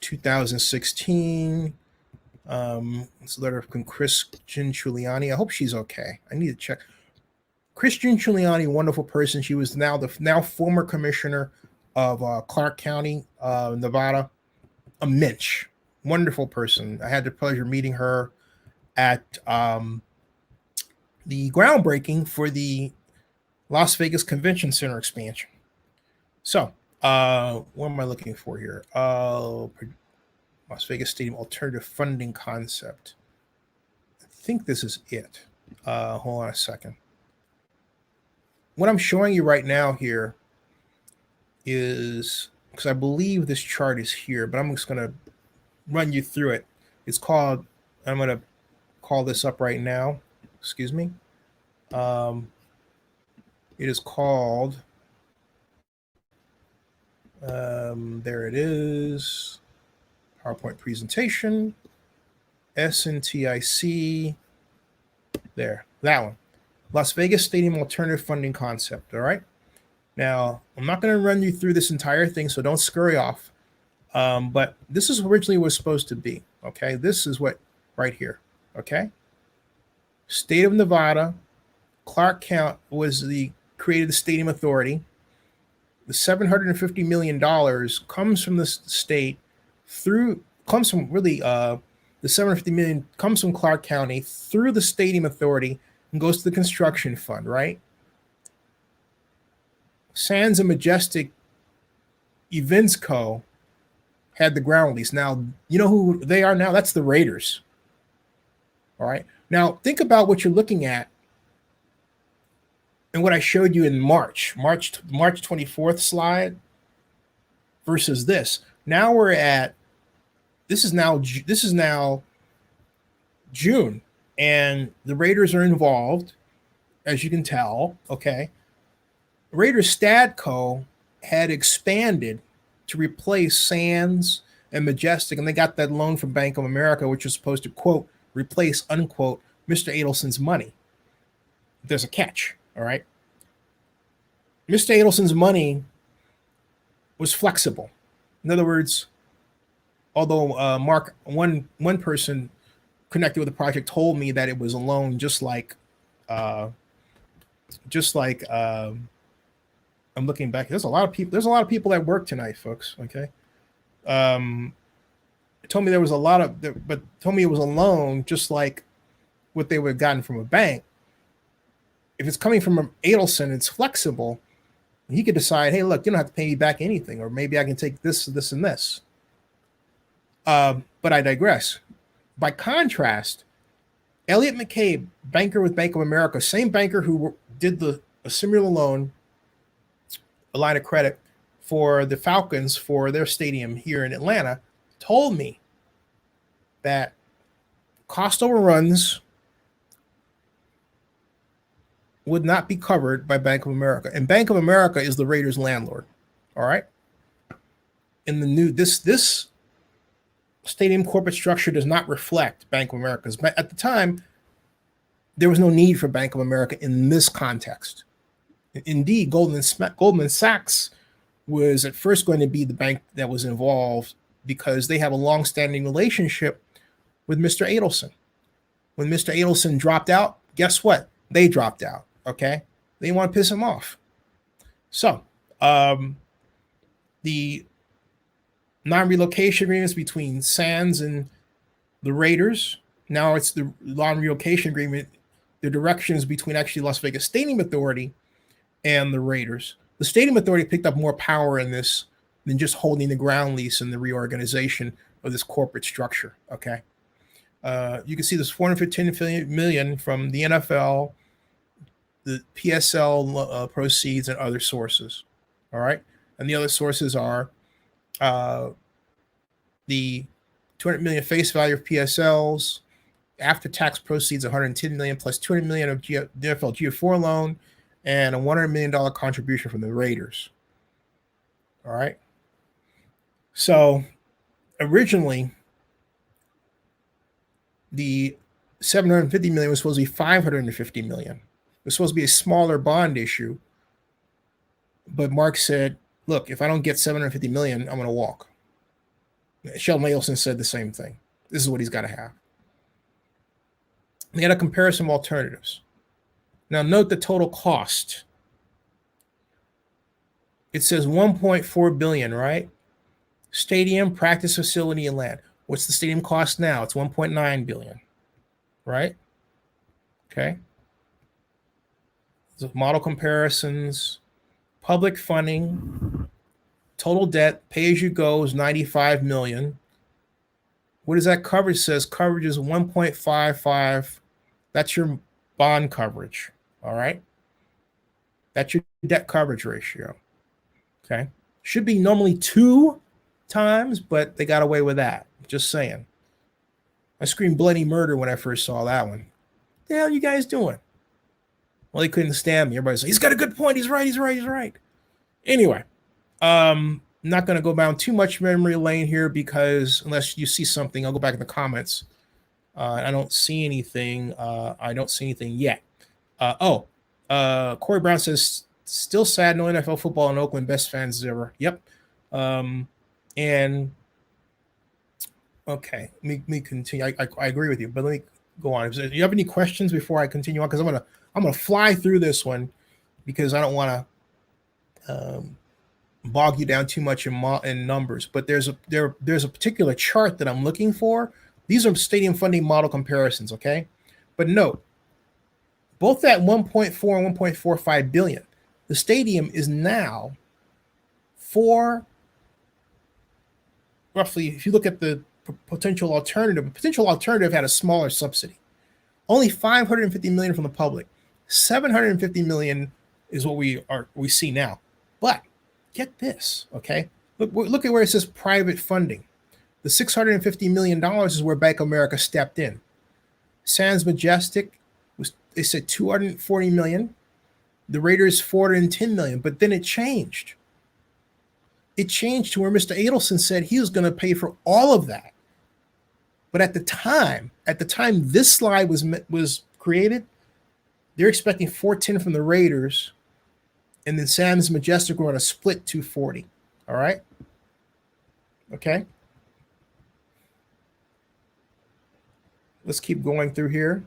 2016. It's a letter from Christian Giuliani. I hope she's okay. I need to check. Christian Giuliani, wonderful person. She was now former commissioner of Clark County, Nevada. A mensch, wonderful person. I had the pleasure of meeting her at the groundbreaking for the Las Vegas Convention Center expansion. So, what am I looking for here? Las Vegas Stadium alternative funding concept. I think this is it. Hold on a second. What I'm showing you right now here is, because I believe this chart is here, but I'm just going to run you through it. It's called, I'm going to call this up right now. Excuse me. It is called, there it is, PowerPoint presentation, SNTIC, there, that one. Las Vegas Stadium Alternative Funding Concept, all right? Now, I'm not going to run you through this entire thing, so don't scurry off. But this is originally what it was supposed to be, okay? This is what, right here, okay? State of Nevada, Clark County created the Stadium Authority. The $750 million comes from the state comes from really the 750 million comes from Clark County through the stadium authority and goes to the construction fund, right? Sands and Majestic Events Co. had the ground lease. Now, you know who they are now? That's the Raiders. All right. Now, think about what you're looking at and what I showed you in March 24th slide versus this. Now we're at this is now June, and the Raiders are involved, as you can tell. Okay. Raiders Stadco had expanded to replace Sands and Majestic, and they got that loan from Bank of America, which was supposed to, quote, replace, unquote, Mr. Adelson's money. There's a catch, all right? Mr. Adelson's money was flexible. In other words, although Mark, one person connected with the project told me that it was a loan just like I'm looking back. There's a lot of people that work tonight, folks. Okay. Told me there was a lot of, but told me it was a loan just like what they would have gotten from a bank. If it's coming from Adelson, it's flexible. He could decide, hey, look, you don't have to pay me back anything, or maybe I can take this, this, and this. But I digress. By contrast, Elliott McCabe, banker with Bank of America, same banker who did a similar loan, a line of credit for the Falcons for their stadium here in Atlanta, told me that cost overruns would not be covered by Bank of America. And Bank of America is the Raiders' landlord. All right. In the new this stadium corporate structure does not reflect Bank of America's. But at the time, there was no need for Bank of America in this context. Indeed, Goldman Sachs was at first going to be the bank that was involved because they have a long-standing relationship with Mr. Adelson. When Mr. Adelson dropped out, guess what? They dropped out. Okay, they want to piss him off. So the non-relocation agreements between Sands and the Raiders. Now it's the non-relocation agreement. The directions between actually Las Vegas Stadium Authority and the Raiders. The Stadium Authority picked up more power in this than just holding the ground lease and the reorganization of this corporate structure. Okay, you can see this $415 million from the NFL, the PSL proceeds, and other sources. All right, and the other sources are the $200 million face value of PSLs, after-tax proceeds $110 million plus $200 million of the NFL GA4 loan, and a $100 million contribution from the Raiders. All right. So originally, the $750 million was supposed to be $550 million. It was supposed to be a smaller bond issue. But Mark said, look, if I don't get $750 million, I'm going to walk. Sheldon Adelson said the same thing. This is what he's got to have. They had a comparison of alternatives. Now, note the total cost. It says $1.4 billion, right? Stadium, practice facility, and land. What's the stadium cost now? It's $1.9 billion, right? Okay. So model comparisons, public funding, total debt, pay as you go is $95 million. What does that coverage says? Coverage is 1.55. That's your bond coverage. All right. That's your debt coverage ratio. Okay. Should be normally 2 times, but they got away with that. Just saying. I screamed bloody murder when I first saw that one. What the hell are you guys doing? Well, they couldn't stand me. Everybody said, he's got a good point. He's right. Anyway, not going to go down too much memory lane here because unless you see something, I'll go back in the comments. I don't see anything. I don't see anything yet. Corey Brown says, still sad no NFL football in Oakland. Best fans ever. Yep. And okay, let me continue. I agree with you, but let me go on. Do you have any questions before I continue on? Because I'm gonna fly through this one because I don't want to bog you down too much in numbers, but there's a particular chart that I'm looking for. These are stadium funding model comparisons, okay? But note, both at 1.4 and 1.45 billion, the stadium is now for roughly, if you look at the potential alternative had a smaller subsidy. Only 550 million from the public. 750 million is what we see now. But get this, okay? Look at where it says private funding. The $650 million is where Bank of America stepped in. Sands Majestic they said 240 million. The Raiders 410 million, but then it changed. It changed to where Mr. Adelson said he was going to pay for all of that. But at the time this slide was created, they're expecting 410 from the Raiders, and then Sands Majestic were going to split 240. All right. Okay. Let's keep going through here.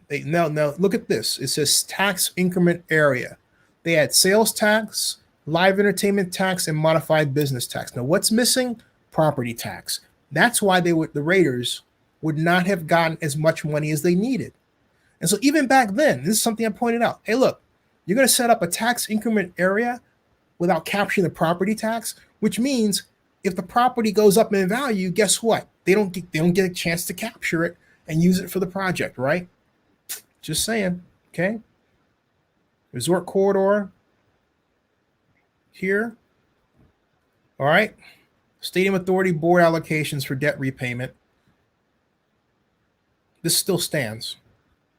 Now look at this. It says tax increment area. They had sales tax, live entertainment tax, and modified business tax. Now, what's missing? Property tax. That's why the Raiders would not have gotten as much money as they needed. And so even back then, this is something I pointed out. Hey, look, you're going to set up a tax increment area without capturing the property tax, which means if the property goes up in value, guess what? They don't get a chance to capture it and use it for the project, right? Just saying, okay? Resort corridor here. All right. Stadium Authority board allocations for debt repayment. This still stands.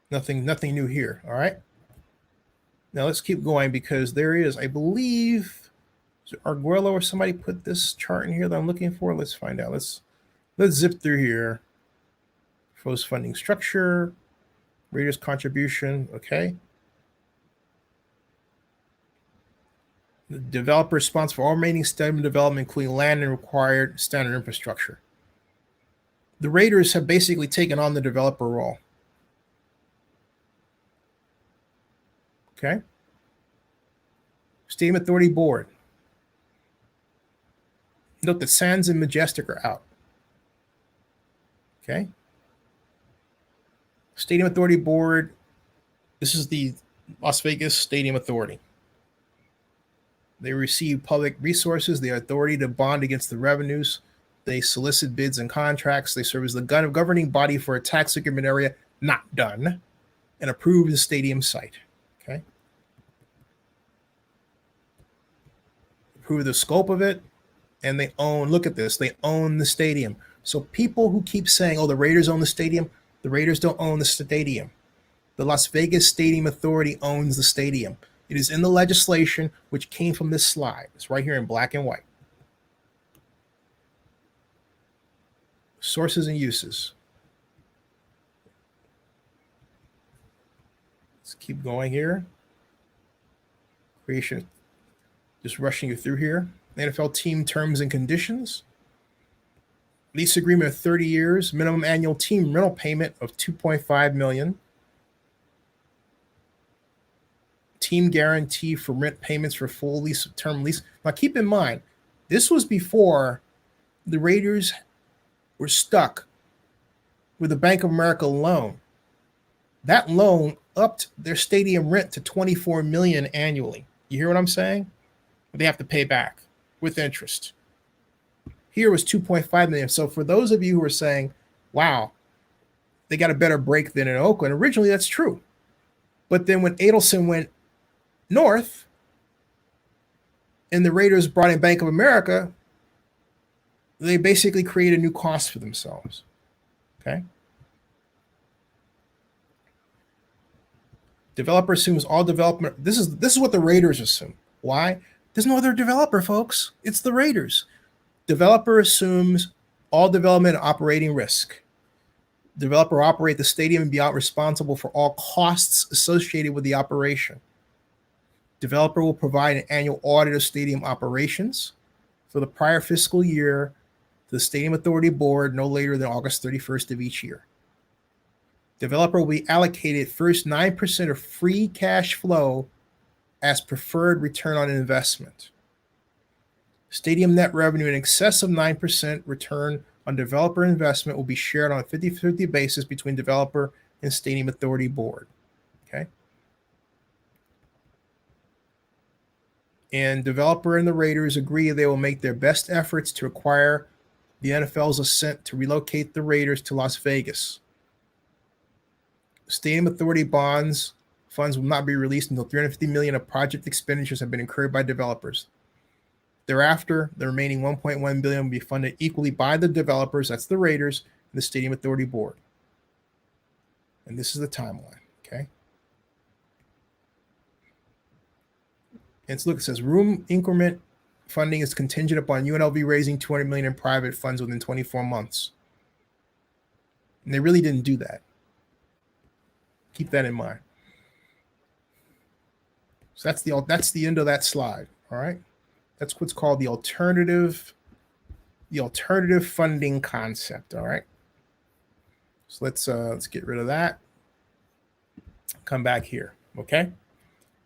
Nothing new here. All right. Now let's keep going because there is, I believe, Arguello or somebody put this chart in here that I'm looking for. Let's find out. Let's zip through here. Proposed funding structure, Raiders contribution. Okay. The developer responsible for all remaining stadium development, including land and required standard infrastructure. The Raiders have basically taken on the developer role. Okay. Stadium Authority Board. Note that Sands and Majestic are out. Okay. Stadium Authority Board. This is the Las Vegas Stadium Authority. They receive public resources, the authority to bond against the revenues. They solicit bids and contracts. They serve as the governing body for a tax increment area not done and approve the stadium site. Okay. Approve the scope of it, and they own, look at this, they own the stadium. So people who keep saying, oh, the Raiders own the stadium, the Raiders don't own the stadium. The Las Vegas Stadium Authority owns the stadium. It is in the legislation, which came from this slide. It's right here in black and white. Sources and uses. Let's keep going here. Creation. Just rushing you through here. NFL team terms and conditions. Lease agreement of 30 years. Minimum annual team rental payment of $2.5 million. Team guarantee for rent payments for full lease term lease. Now keep in mind, this was before the Raiders were stuck with the Bank of America loan. That loan upped their stadium rent to $24 million annually. You hear what I'm saying? They have to pay back with interest. Here was $2.5 million. So for those of you who are saying, wow, they got a better break than in Oakland, originally that's true. But then when Adelson went north and the Raiders brought in Bank of America, they basically created a new cost for themselves. Okay. Developer assumes all development. This is what the Raiders assume. Why? There's no other developer, folks. It's the Raiders. Developer assumes all development and operating risk. Developer operate the stadium and be out responsible for all costs associated with the operation. Developer will provide an annual audit of stadium operations for the prior fiscal year to the Stadium Authority Board no later than August 31st of each year. Developer will be allocated first 9% of free cash flow as preferred return on investment. Stadium net revenue in excess of 9% return on developer investment will be shared on a 50-50 basis between developer and Stadium Authority Board. Okay. And developer and the Raiders agree they will make their best efforts to acquire the NFL's assent to relocate the Raiders to Las Vegas. Stadium Authority bonds funds will not be released until $350 million of project expenditures have been incurred by developers. Thereafter, the remaining $1.1 billion will be funded equally by the developers, that's the Raiders, and the Stadium Authority Board. And this is the timeline, okay? And so look, it says room increment funding is contingent upon UNLV raising $200 million in private funds within 24 months. And they really didn't do that. Keep that in mind. So that's the end of that slide, all right? That's what's called the alternative funding concept, all right? So let's get rid of that. Come back here, okay?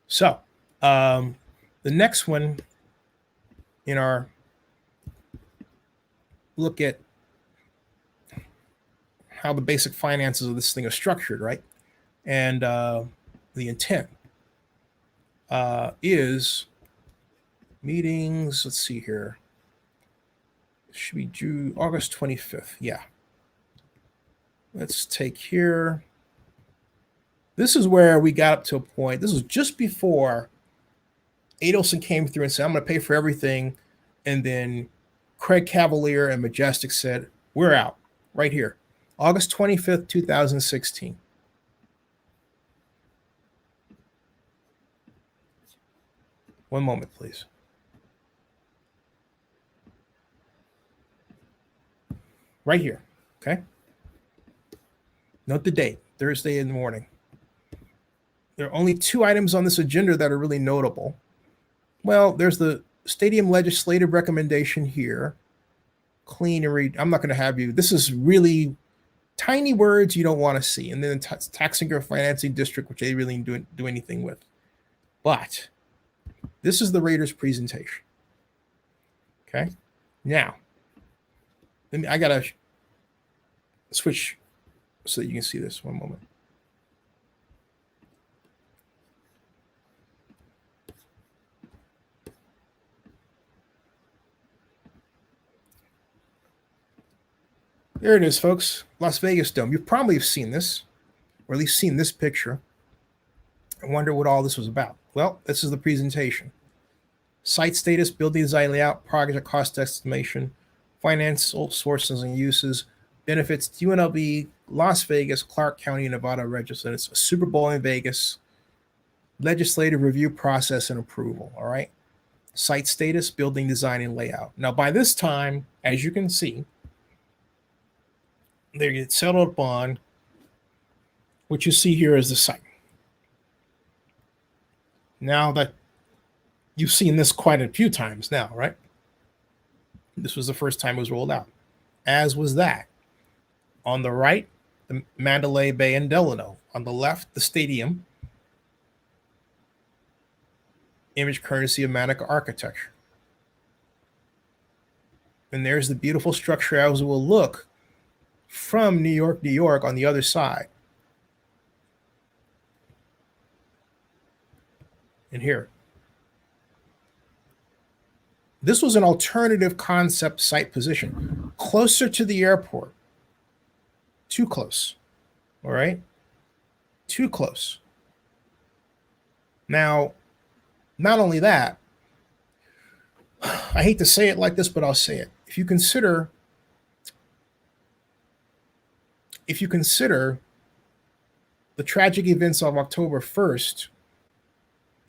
So the next one in our look at how the basic finances of this thing are structured, right? And the intent is meetings. Let's see here. Should be due August 25th. Yeah. Let's take here. This is where we got up to a point. This was just before Adelson came through and said, I'm going to pay for everything. And then Craig Cavalier and Majestic said, we're out right here. August 25th, 2016. One moment, please. Right here, okay? Note the date, Thursday in the morning. There are only two items on this agenda that are really notable. Well, there's the stadium legislative recommendation here. Clean and read. I'm not going to have you. This is really tiny words you don't want to see. And then taxing or financing district, which they really didn't do anything with. But this is the Raiders presentation. Okay. Now, I got to switch so that you can see this. One moment. There it is, folks. Las Vegas Dome. You probably have seen this, or at least seen this picture. I wonder what all this was about. Well, this is the presentation. Site status, building design layout, project cost estimation, financial sources and uses, benefits to UNLV, Las Vegas, Clark County, Nevada residents, a Super Bowl in Vegas, legislative review process and approval, all right? Site status, building design and layout. Now, by this time, as you can see, they get settled upon what you see here is the site. Now that you've seen this quite a few times now, right? This was the first time it was rolled out, as was that. On the right, the Mandalay Bay and Delano. On the left, the stadium. Image courtesy of Manica Architecture. And there's the beautiful structure as it will look from New York, New York on the other side. And here. This was an alternative concept site position, closer to the airport. Too close. All right? Too close. Now, not only that, I hate to say it like this, but I'll say it. If you consider the tragic events of October 1st,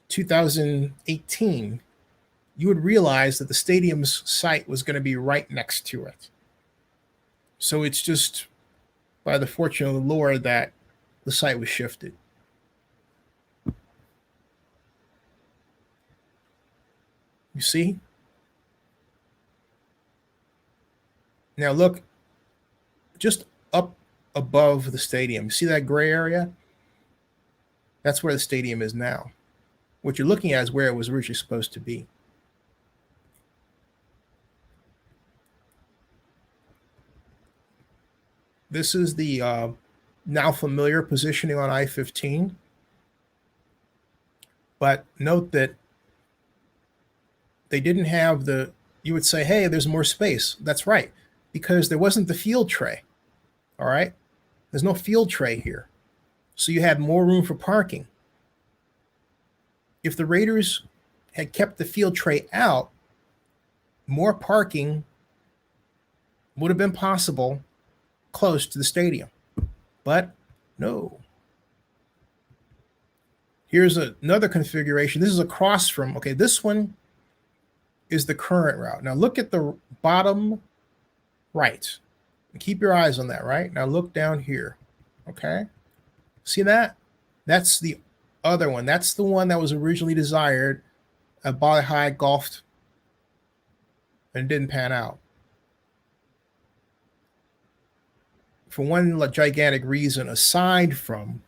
2018, you would realize that the stadium's site was going to be right next to it. So it's just by the fortune of the Lord that the site was shifted. You see? Now look just up above the stadium. See that gray area? That's where the stadium is now. What you're looking at is where it was originally supposed to be. This is the now familiar positioning on I-15. But note that they didn't have you would say, hey, there's more space. That's right, because there wasn't the field tray. All right. There's no field tray here. So you had more room for parking. If the Raiders had kept the field tray out, more parking would have been possible close to the stadium. But no. Here's another configuration. This is across from, okay, this one is the current route. Now look at the bottom right. Keep your eyes on that, right? Now look down here, okay? See that? That's the other one. That's the one that was originally desired at Bali High, golfed, and didn't pan out. For one gigantic reason, aside from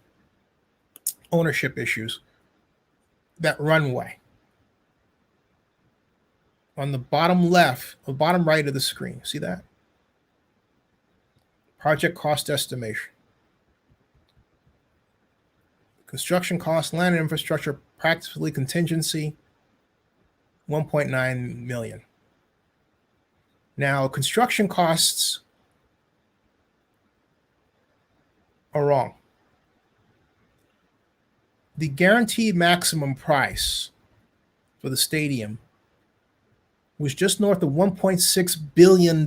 ownership issues, that runway on the bottom left, the bottom right of the screen, see that? Project cost estimation. Construction cost, land and infrastructure, practically contingency, 1.9 million. Now, construction costs are wrong. The guaranteed maximum price for the stadium was just north of $1.6 billion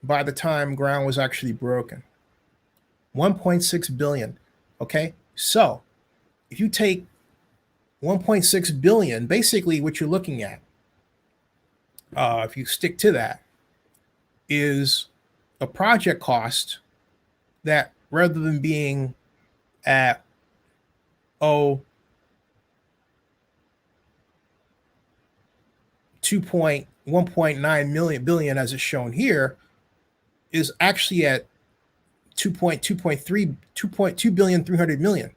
by the time ground was actually broken. 1.6 billion. Okay, so if you take 1.6 billion, basically what you're looking at, if you stick to that, is a project cost that rather than being at 1.9 billion as it's shown here, is actually at 2.2 billion 300 million.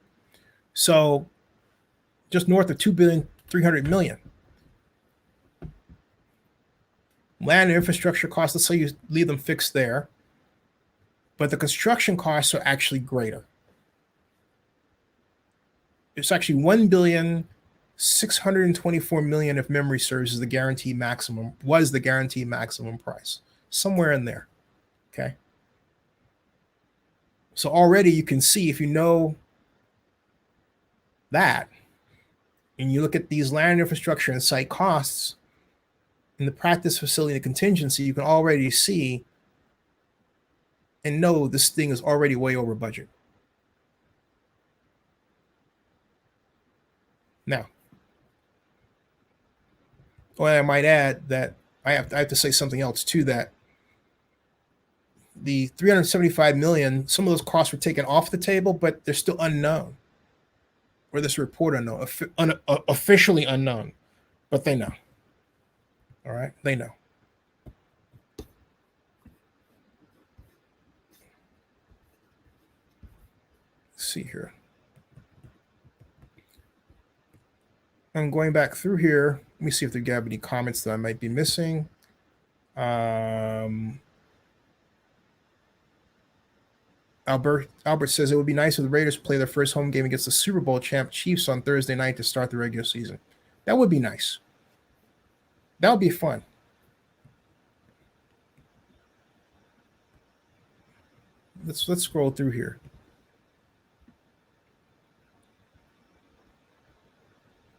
So just north of 2 billion 300 million. Land and infrastructure costs, let's say you leave them fixed there, but the construction costs are actually greater. It's actually 1,624 million, if memory serves, is the guaranteed maximum, was the guaranteed maximum price, somewhere in there. Okay. So already you can see, if you know that, and you look at these land infrastructure and site costs in the practice facility and the contingency, you can already see and know this thing is already way over budget. Now, I might add that I have to say something else too, that the 375 million, some of those costs were taken off the table, but they're still unknown. Or this report unknown, officially unknown, but they know. All right, they know. Let's see here. I'm going back through here. Let me see if there have any comments that I might be missing. Albert says it would be nice if the Raiders play their first home game against the Super Bowl champ Chiefs on Thursday night to start the regular season. That would be nice. That would be fun. Let's scroll through here.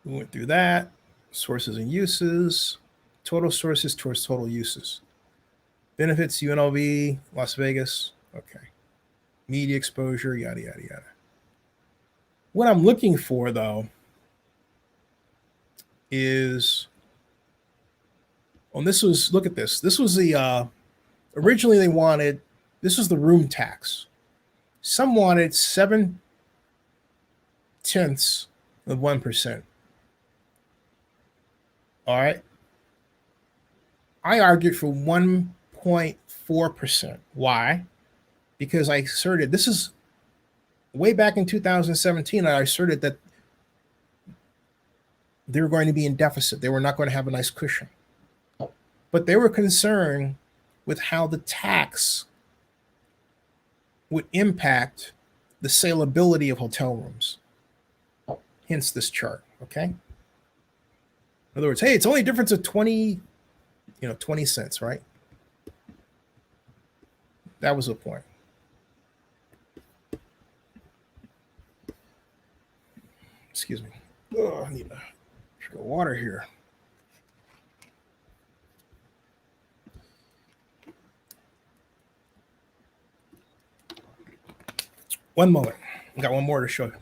We went through that. Sources and uses. Total sources towards total uses. Benefits, UNLV, Las Vegas. Okay. Media exposure, yada, yada, yada. What I'm looking for, though, is, this was, look at this. This was the, originally they wanted, this was the room tax. Some wanted 0.7%. All right. I argued for 1.4%. Why? Because I asserted this is way back in 2017, I asserted that they were going to be in deficit. They were not going to have a nice cushion. But they were concerned with how the tax would impact the saleability of hotel rooms. Hence this chart, okay? In other words, hey, it's only a difference of 20 cents, right? That was the point. Excuse me. Oh, I need a drink of water here. One moment. I got one more to show you.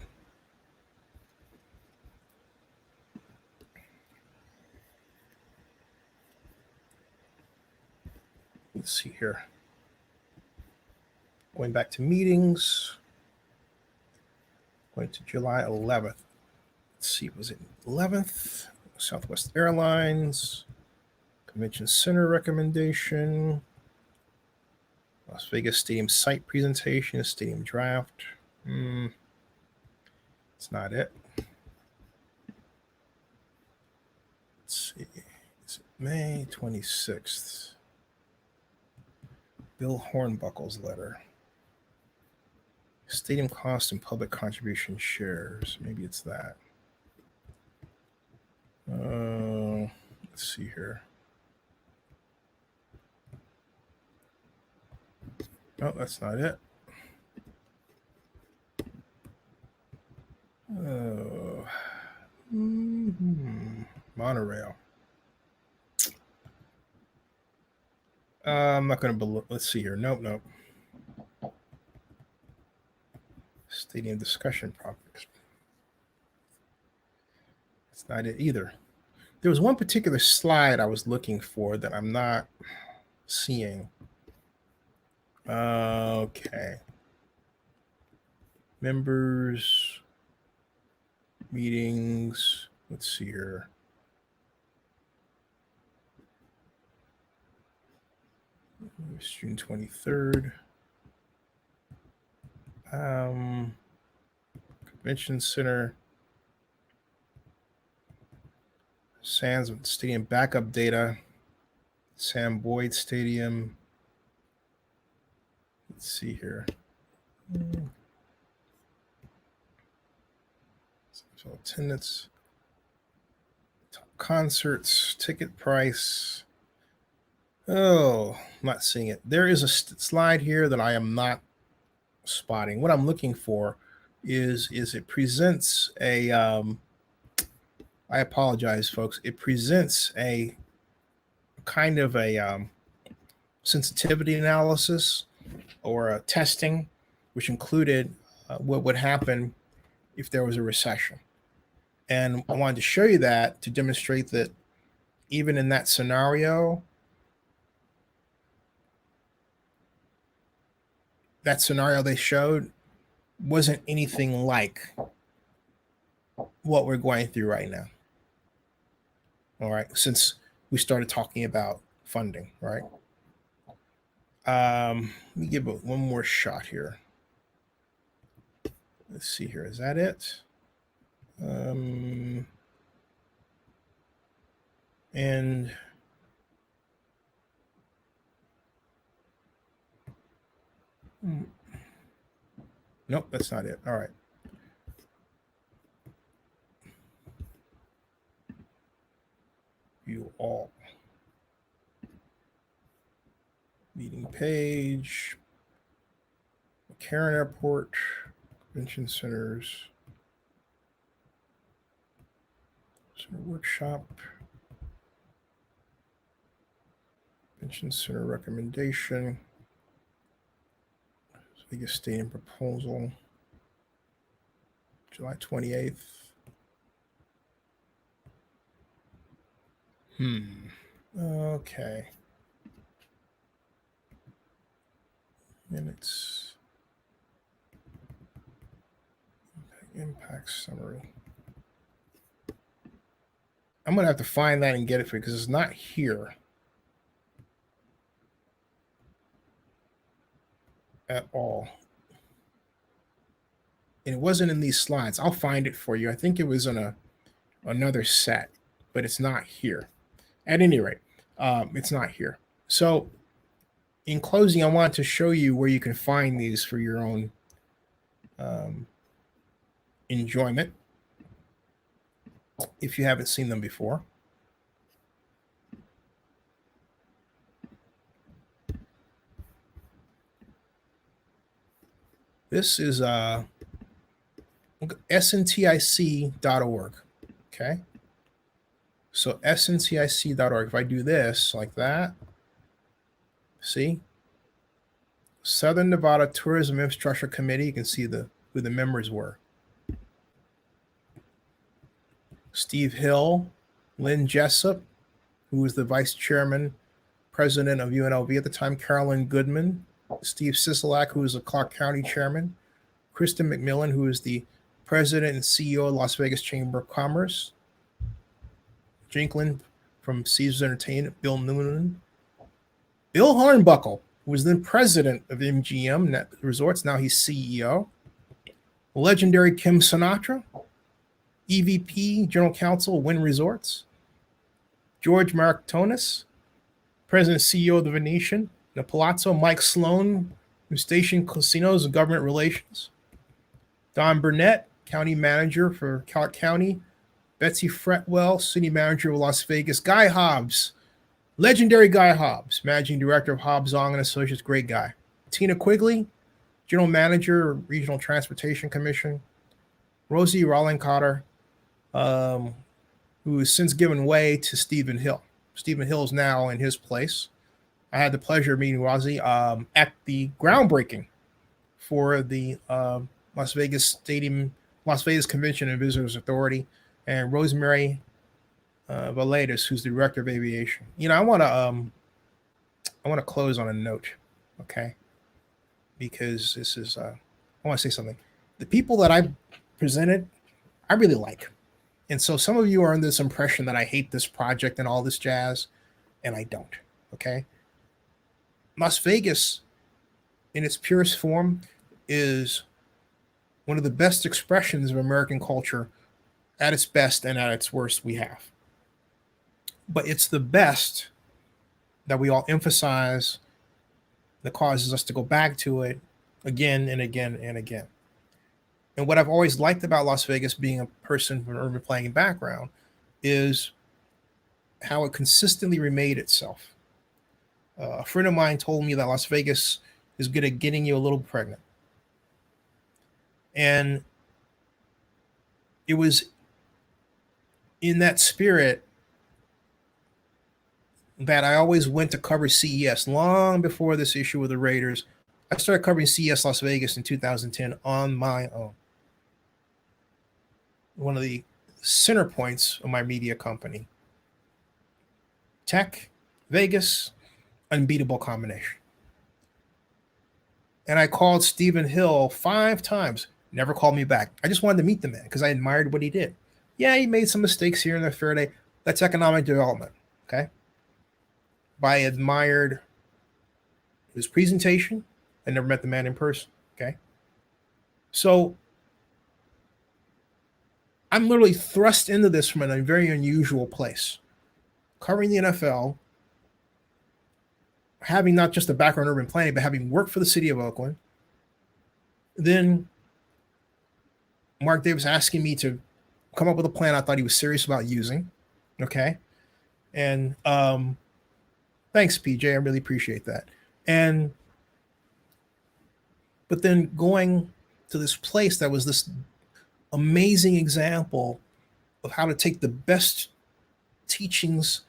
Let's see here. Going back to meetings. Going to July 11th. Let's see, was it 11th? Southwest Airlines. Convention Center recommendation. Las Vegas Stadium site presentation. Stadium draft. It's not it. Let's see. Is it May 26th? Bill Hornbuckle's letter. Stadium cost and public contribution shares. Maybe it's that. Let's see here. Oh, that's not it. Monorail. I'm not going to. Let's see here. Nope. Stadium discussion topics. That's not it either. There was one particular slide I was looking for that I'm not seeing. Okay. Members, meetings. Let's see here. It's June 23rd. Convention Center. Sands Stadium backup data. Sam Boyd Stadium. Let's see here. So attendance. Top concerts. Ticket price. Oh, I'm not seeing it. There is a slide here that I am not spotting. What I'm looking for is it presents a I apologize, folks. It presents a kind of a sensitivity analysis or a testing, which included what would happen if there was a recession. And I wanted to show you that to demonstrate that even in that scenario, they showed wasn't anything like what we're going through right now. All right, since we started talking about funding, right? Let me give it one more shot here. Let's see here. Is that it? And nope, that's not it. All right. View all. Meeting page. McCarran Airport. Convention centers. Center workshop. Convention center recommendation. Vegas Stadium proposal. July 28th. Okay. Minutes. Impact summary. I'm going to have to find that and get it for you because it's not here at all. and it wasn't in these slides. I'll find it for you. I think it was in another set, but it's not here. At any rate, it's not here. So, in closing, I want to show you where you can find these for your own enjoyment if you haven't seen them before. This is sntic.org. Okay. So sntic.org. If I do this like that, see? Southern Nevada Tourism Infrastructure Committee. You can see who the members were. Steve Hill, Lynn Jessup, who was the vice chairman, president of UNLV at the time, Carolyn Goodman, Steve Sisolak, who was the Clark County chairman, Kristen McMillan, who is the president and CEO of Las Vegas Chamber of Commerce, Jinklin from Caesars Entertainment, Bill Noonan, Bill Hornbuckle, who was then president of MGM Net Resorts. Now he's CEO. Legendary Kim Sinatra, EVP, General Counsel, Wynn Resorts. George Martonis, President and CEO of the Venetian. The Palazzo, Mike Sloan, from Station Casinos and Government Relations. Don Burnett, County Manager for Clark County. Betsy Fretwell, City Manager of Las Vegas. Guy Hobbs, legendary Guy Hobbs, Managing Director of Hobbs, Zong and Associates, great guy. Tina Quigley, General Manager, Regional Transportation Commission. Rosie Rawlin-Cotter, who has since given way to Stephen Hill. Stephen Hill is now in his place. I had the pleasure of meeting Rosie at the groundbreaking for the Las Vegas Convention and Visitors Authority, and Rosemary Valadis, who's the director of aviation. You know, I want to close on a note, okay? Because this is I want to say something. The people that I presented, I really like, and so some of you are in this impression that I hate this project and all this jazz, and I don't. Okay, Las Vegas, in its purest form, is one of the best expressions of American culture at its best and at its worst we have. But it's the best that we all emphasize that causes us to go back to it again and again and again. And what I've always liked about Las Vegas, being a person from an urban planning background, is how it consistently remade itself. A friend of mine told me that Las Vegas is good at getting you a little pregnant. And it was in that spirit that I always went to cover CES long before this issue with the Raiders. I started covering CES Las Vegas in 2010 on my own. One of the center points of my media company. Tech, Vegas, unbeatable combination. And I called Stephen Hill 5 times, never called me back. I just wanted to meet the man because I admired what he did. Yeah, he made some mistakes here and there, fair day. That's economic development, okay? But I admired his presentation. I never met the man in person, okay? So I'm literally thrust into this from a very unusual place. Covering the NFL, having not just a background in urban planning, but having worked for the city of Oakland. Then Mark Davis asking me to come up with a plan I thought he was serious about using. Okay. And thanks, PJ. I really appreciate that. But then going to this place that was this amazing example of how to take the best teachings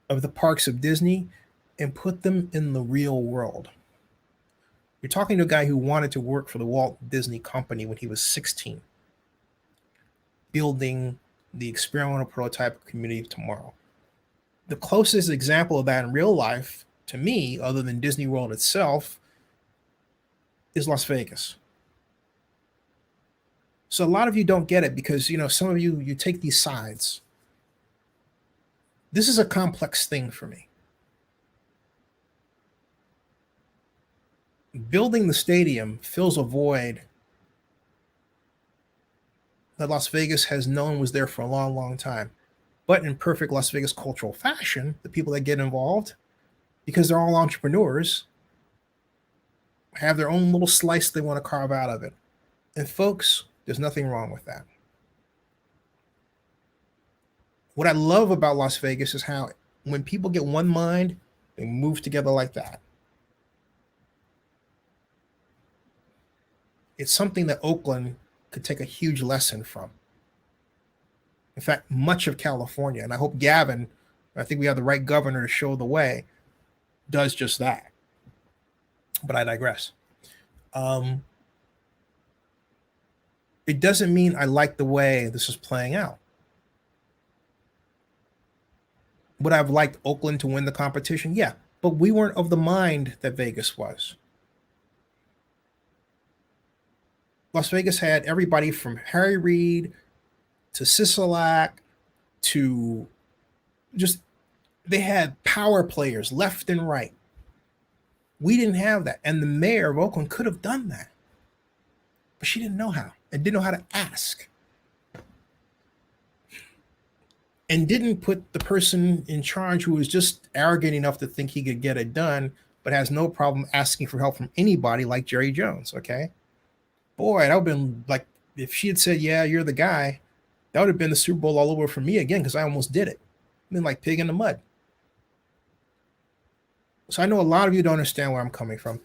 of the parks of Disney and put them in the real world. You're talking to a guy who wanted to work for the Walt Disney Company when he was 16, building the experimental prototype of Community of Tomorrow. The closest example of that in real life to me, other than Disney World itself, is Las Vegas. So a lot of you don't get it because, you know, some of you take these sides. This is a complex thing for me. Building the stadium fills a void that Las Vegas has known was there for a long, long time. But in perfect Las Vegas cultural fashion, the people that get involved, because they're all entrepreneurs, have their own little slice they want to carve out of it. And folks, there's nothing wrong with that. What I love about Las Vegas is how when people get one mind, they move together like that. It's something that Oakland could take a huge lesson from. In fact, much of California, and I hope Gavin, I think we have the right governor to show the way, does just that. But I digress. It doesn't mean I like the way this is playing out. Would I have liked Oakland to win the competition? Yeah, but we weren't of the mind that Vegas was. Las Vegas had everybody from Harry Reid to Sisolak to just, they had power players left and right. We didn't have that. And the mayor of Oakland could have done that. But she didn't know how and didn't know how to ask. And didn't put the person in charge who was just arrogant enough to think he could get it done, but has no problem asking for help from anybody like Jerry Jones, okay? Boy, that would have been like, if she had said, yeah, you're the guy, that would have been the Super Bowl all over for me again, because I almost did it. I've been like pig in the mud. So I know a lot of you don't understand where I'm coming from,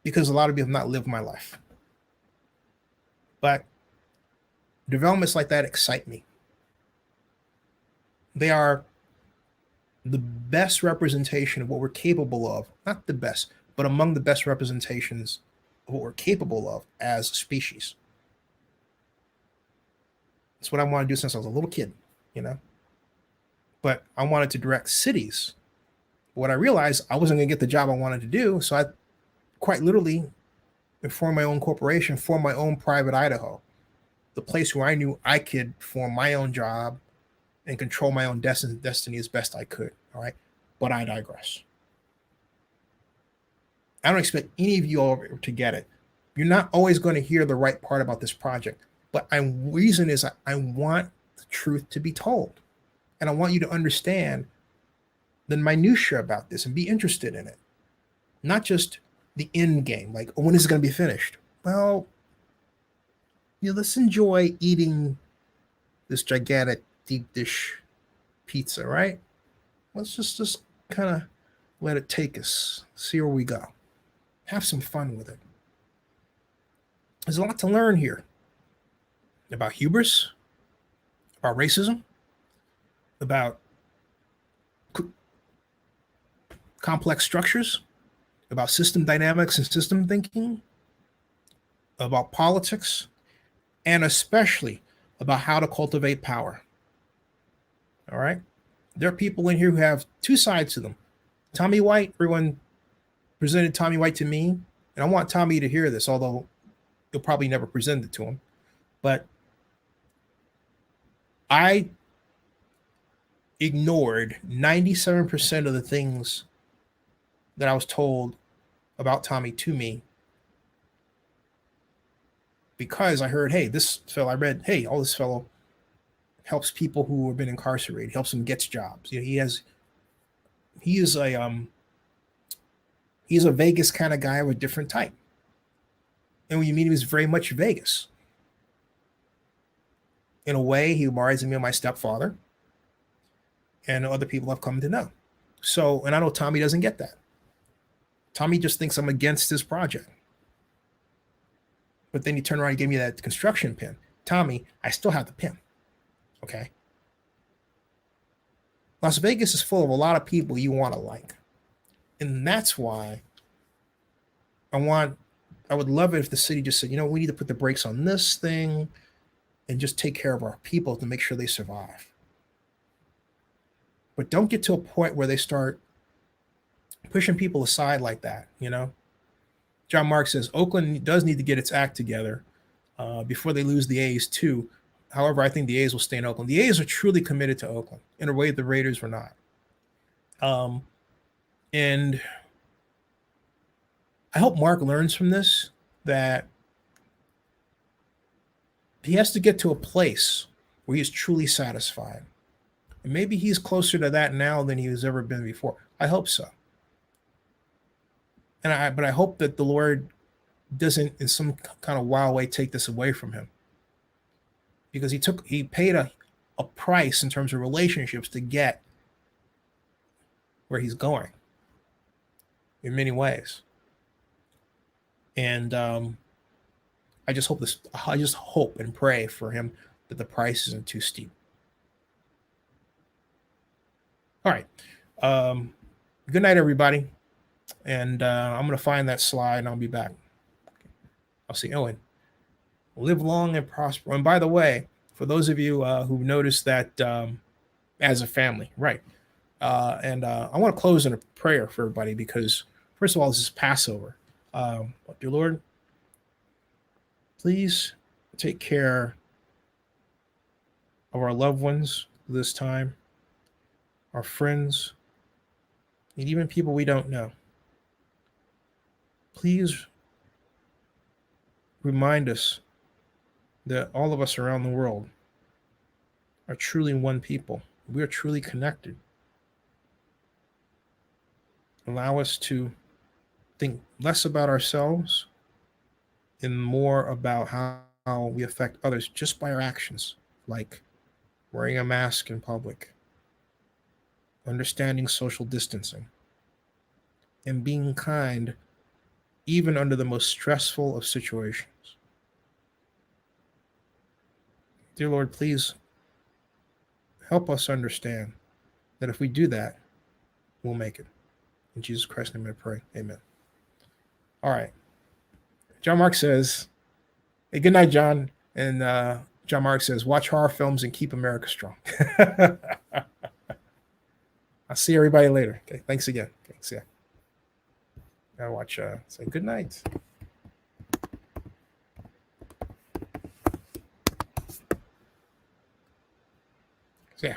because a lot of you have not lived my life. But developments like that excite me. They are the best representation of what we're capable of. Not the best, but among the best representations of what we're capable of as a species. That's what I want to do since I was a little kid, you know? But I wanted to direct cities. What I realized, I wasn't going to get the job I wanted to do, so I quite literally formed my own corporation, formed my own private Idaho, the place where I knew I could form my own job and control my own destiny as best I could. All right. But I digress. I don't expect any of you all to get it. You're not always going to hear the right part about this project. But the reason is I want the truth to be told. And I want you to understand the minutia about this and be interested in it. Not just the end game, like, oh, when is it going to be finished? Well, let's enjoy eating this gigantic deep dish pizza, right? Let's just kind of let it take us, see where we go. Have some fun with it. There's a lot to learn here about hubris, about racism, about complex structures, about system dynamics and system thinking, about politics, and especially about how to cultivate power. All right? There are people in here who have two sides to them. Tommy White, everyone presented Tommy White to me, and I want Tommy to hear this, although you'll probably never present it to him. But I ignored 97% of the things that I was told about Tommy to me, because I heard, hey, this fellow, I read, hey, all this fellow helps people who have been incarcerated, helps them get jobs. You know, he's a Vegas kind of guy of a different type. And when you meet him, he's very much Vegas. In a way, he reminds me of my stepfather and other people I've come to know. So, and I know Tommy doesn't get that. Tommy just thinks I'm against his project. But then he turned around and gave me that construction pin. Tommy, I still have the pin. Okay. Las Vegas is full of a lot of people you want to like. And that's why I would love it if the city just said, you know, we need to put the brakes on this thing and just take care of our people to make sure they survive. But don't get to a point where they start pushing people aside like that, you know? John Mark says, Oakland does need to get its act together before they lose the A's too. However, I think the A's will stay in Oakland. The A's are truly committed to Oakland in a way the Raiders were not. And I hope Mark learns from this that he has to get to a place where he's truly satisfied. And maybe he's closer to that now than he has ever been before. I hope so. But I hope that the Lord doesn't in some kind of wild way take this away from him, because he paid a price in terms of relationships to get where he's going in many ways. And I just hope and pray for him that the price isn't too steep. All right. Good night, everybody. And I'm going to find that slide and I'll be back. I'll see Owen. Live long and prosper. And by the way, for those of you who've noticed that as a family, right? I want to close in a prayer for everybody, because first of all, this is Passover. Dear Lord, please take care of our loved ones this time, our friends, and even people we don't know. Please remind us that all of us around the world are truly one people. We are truly connected. Allow us to think less about ourselves and more about how we affect others just by our actions, like wearing a mask in public, understanding social distancing, and being kind even under the most stressful of situations. Dear Lord, please help us understand that if we do that, we'll make it. In Jesus Christ's name I pray. Amen. All right. John Mark says, hey, good night, John. And John Mark says, watch horror films and keep America strong. I'll see everybody later. Okay. Thanks again. Okay. See ya. Gotta watch, say good night. See ya.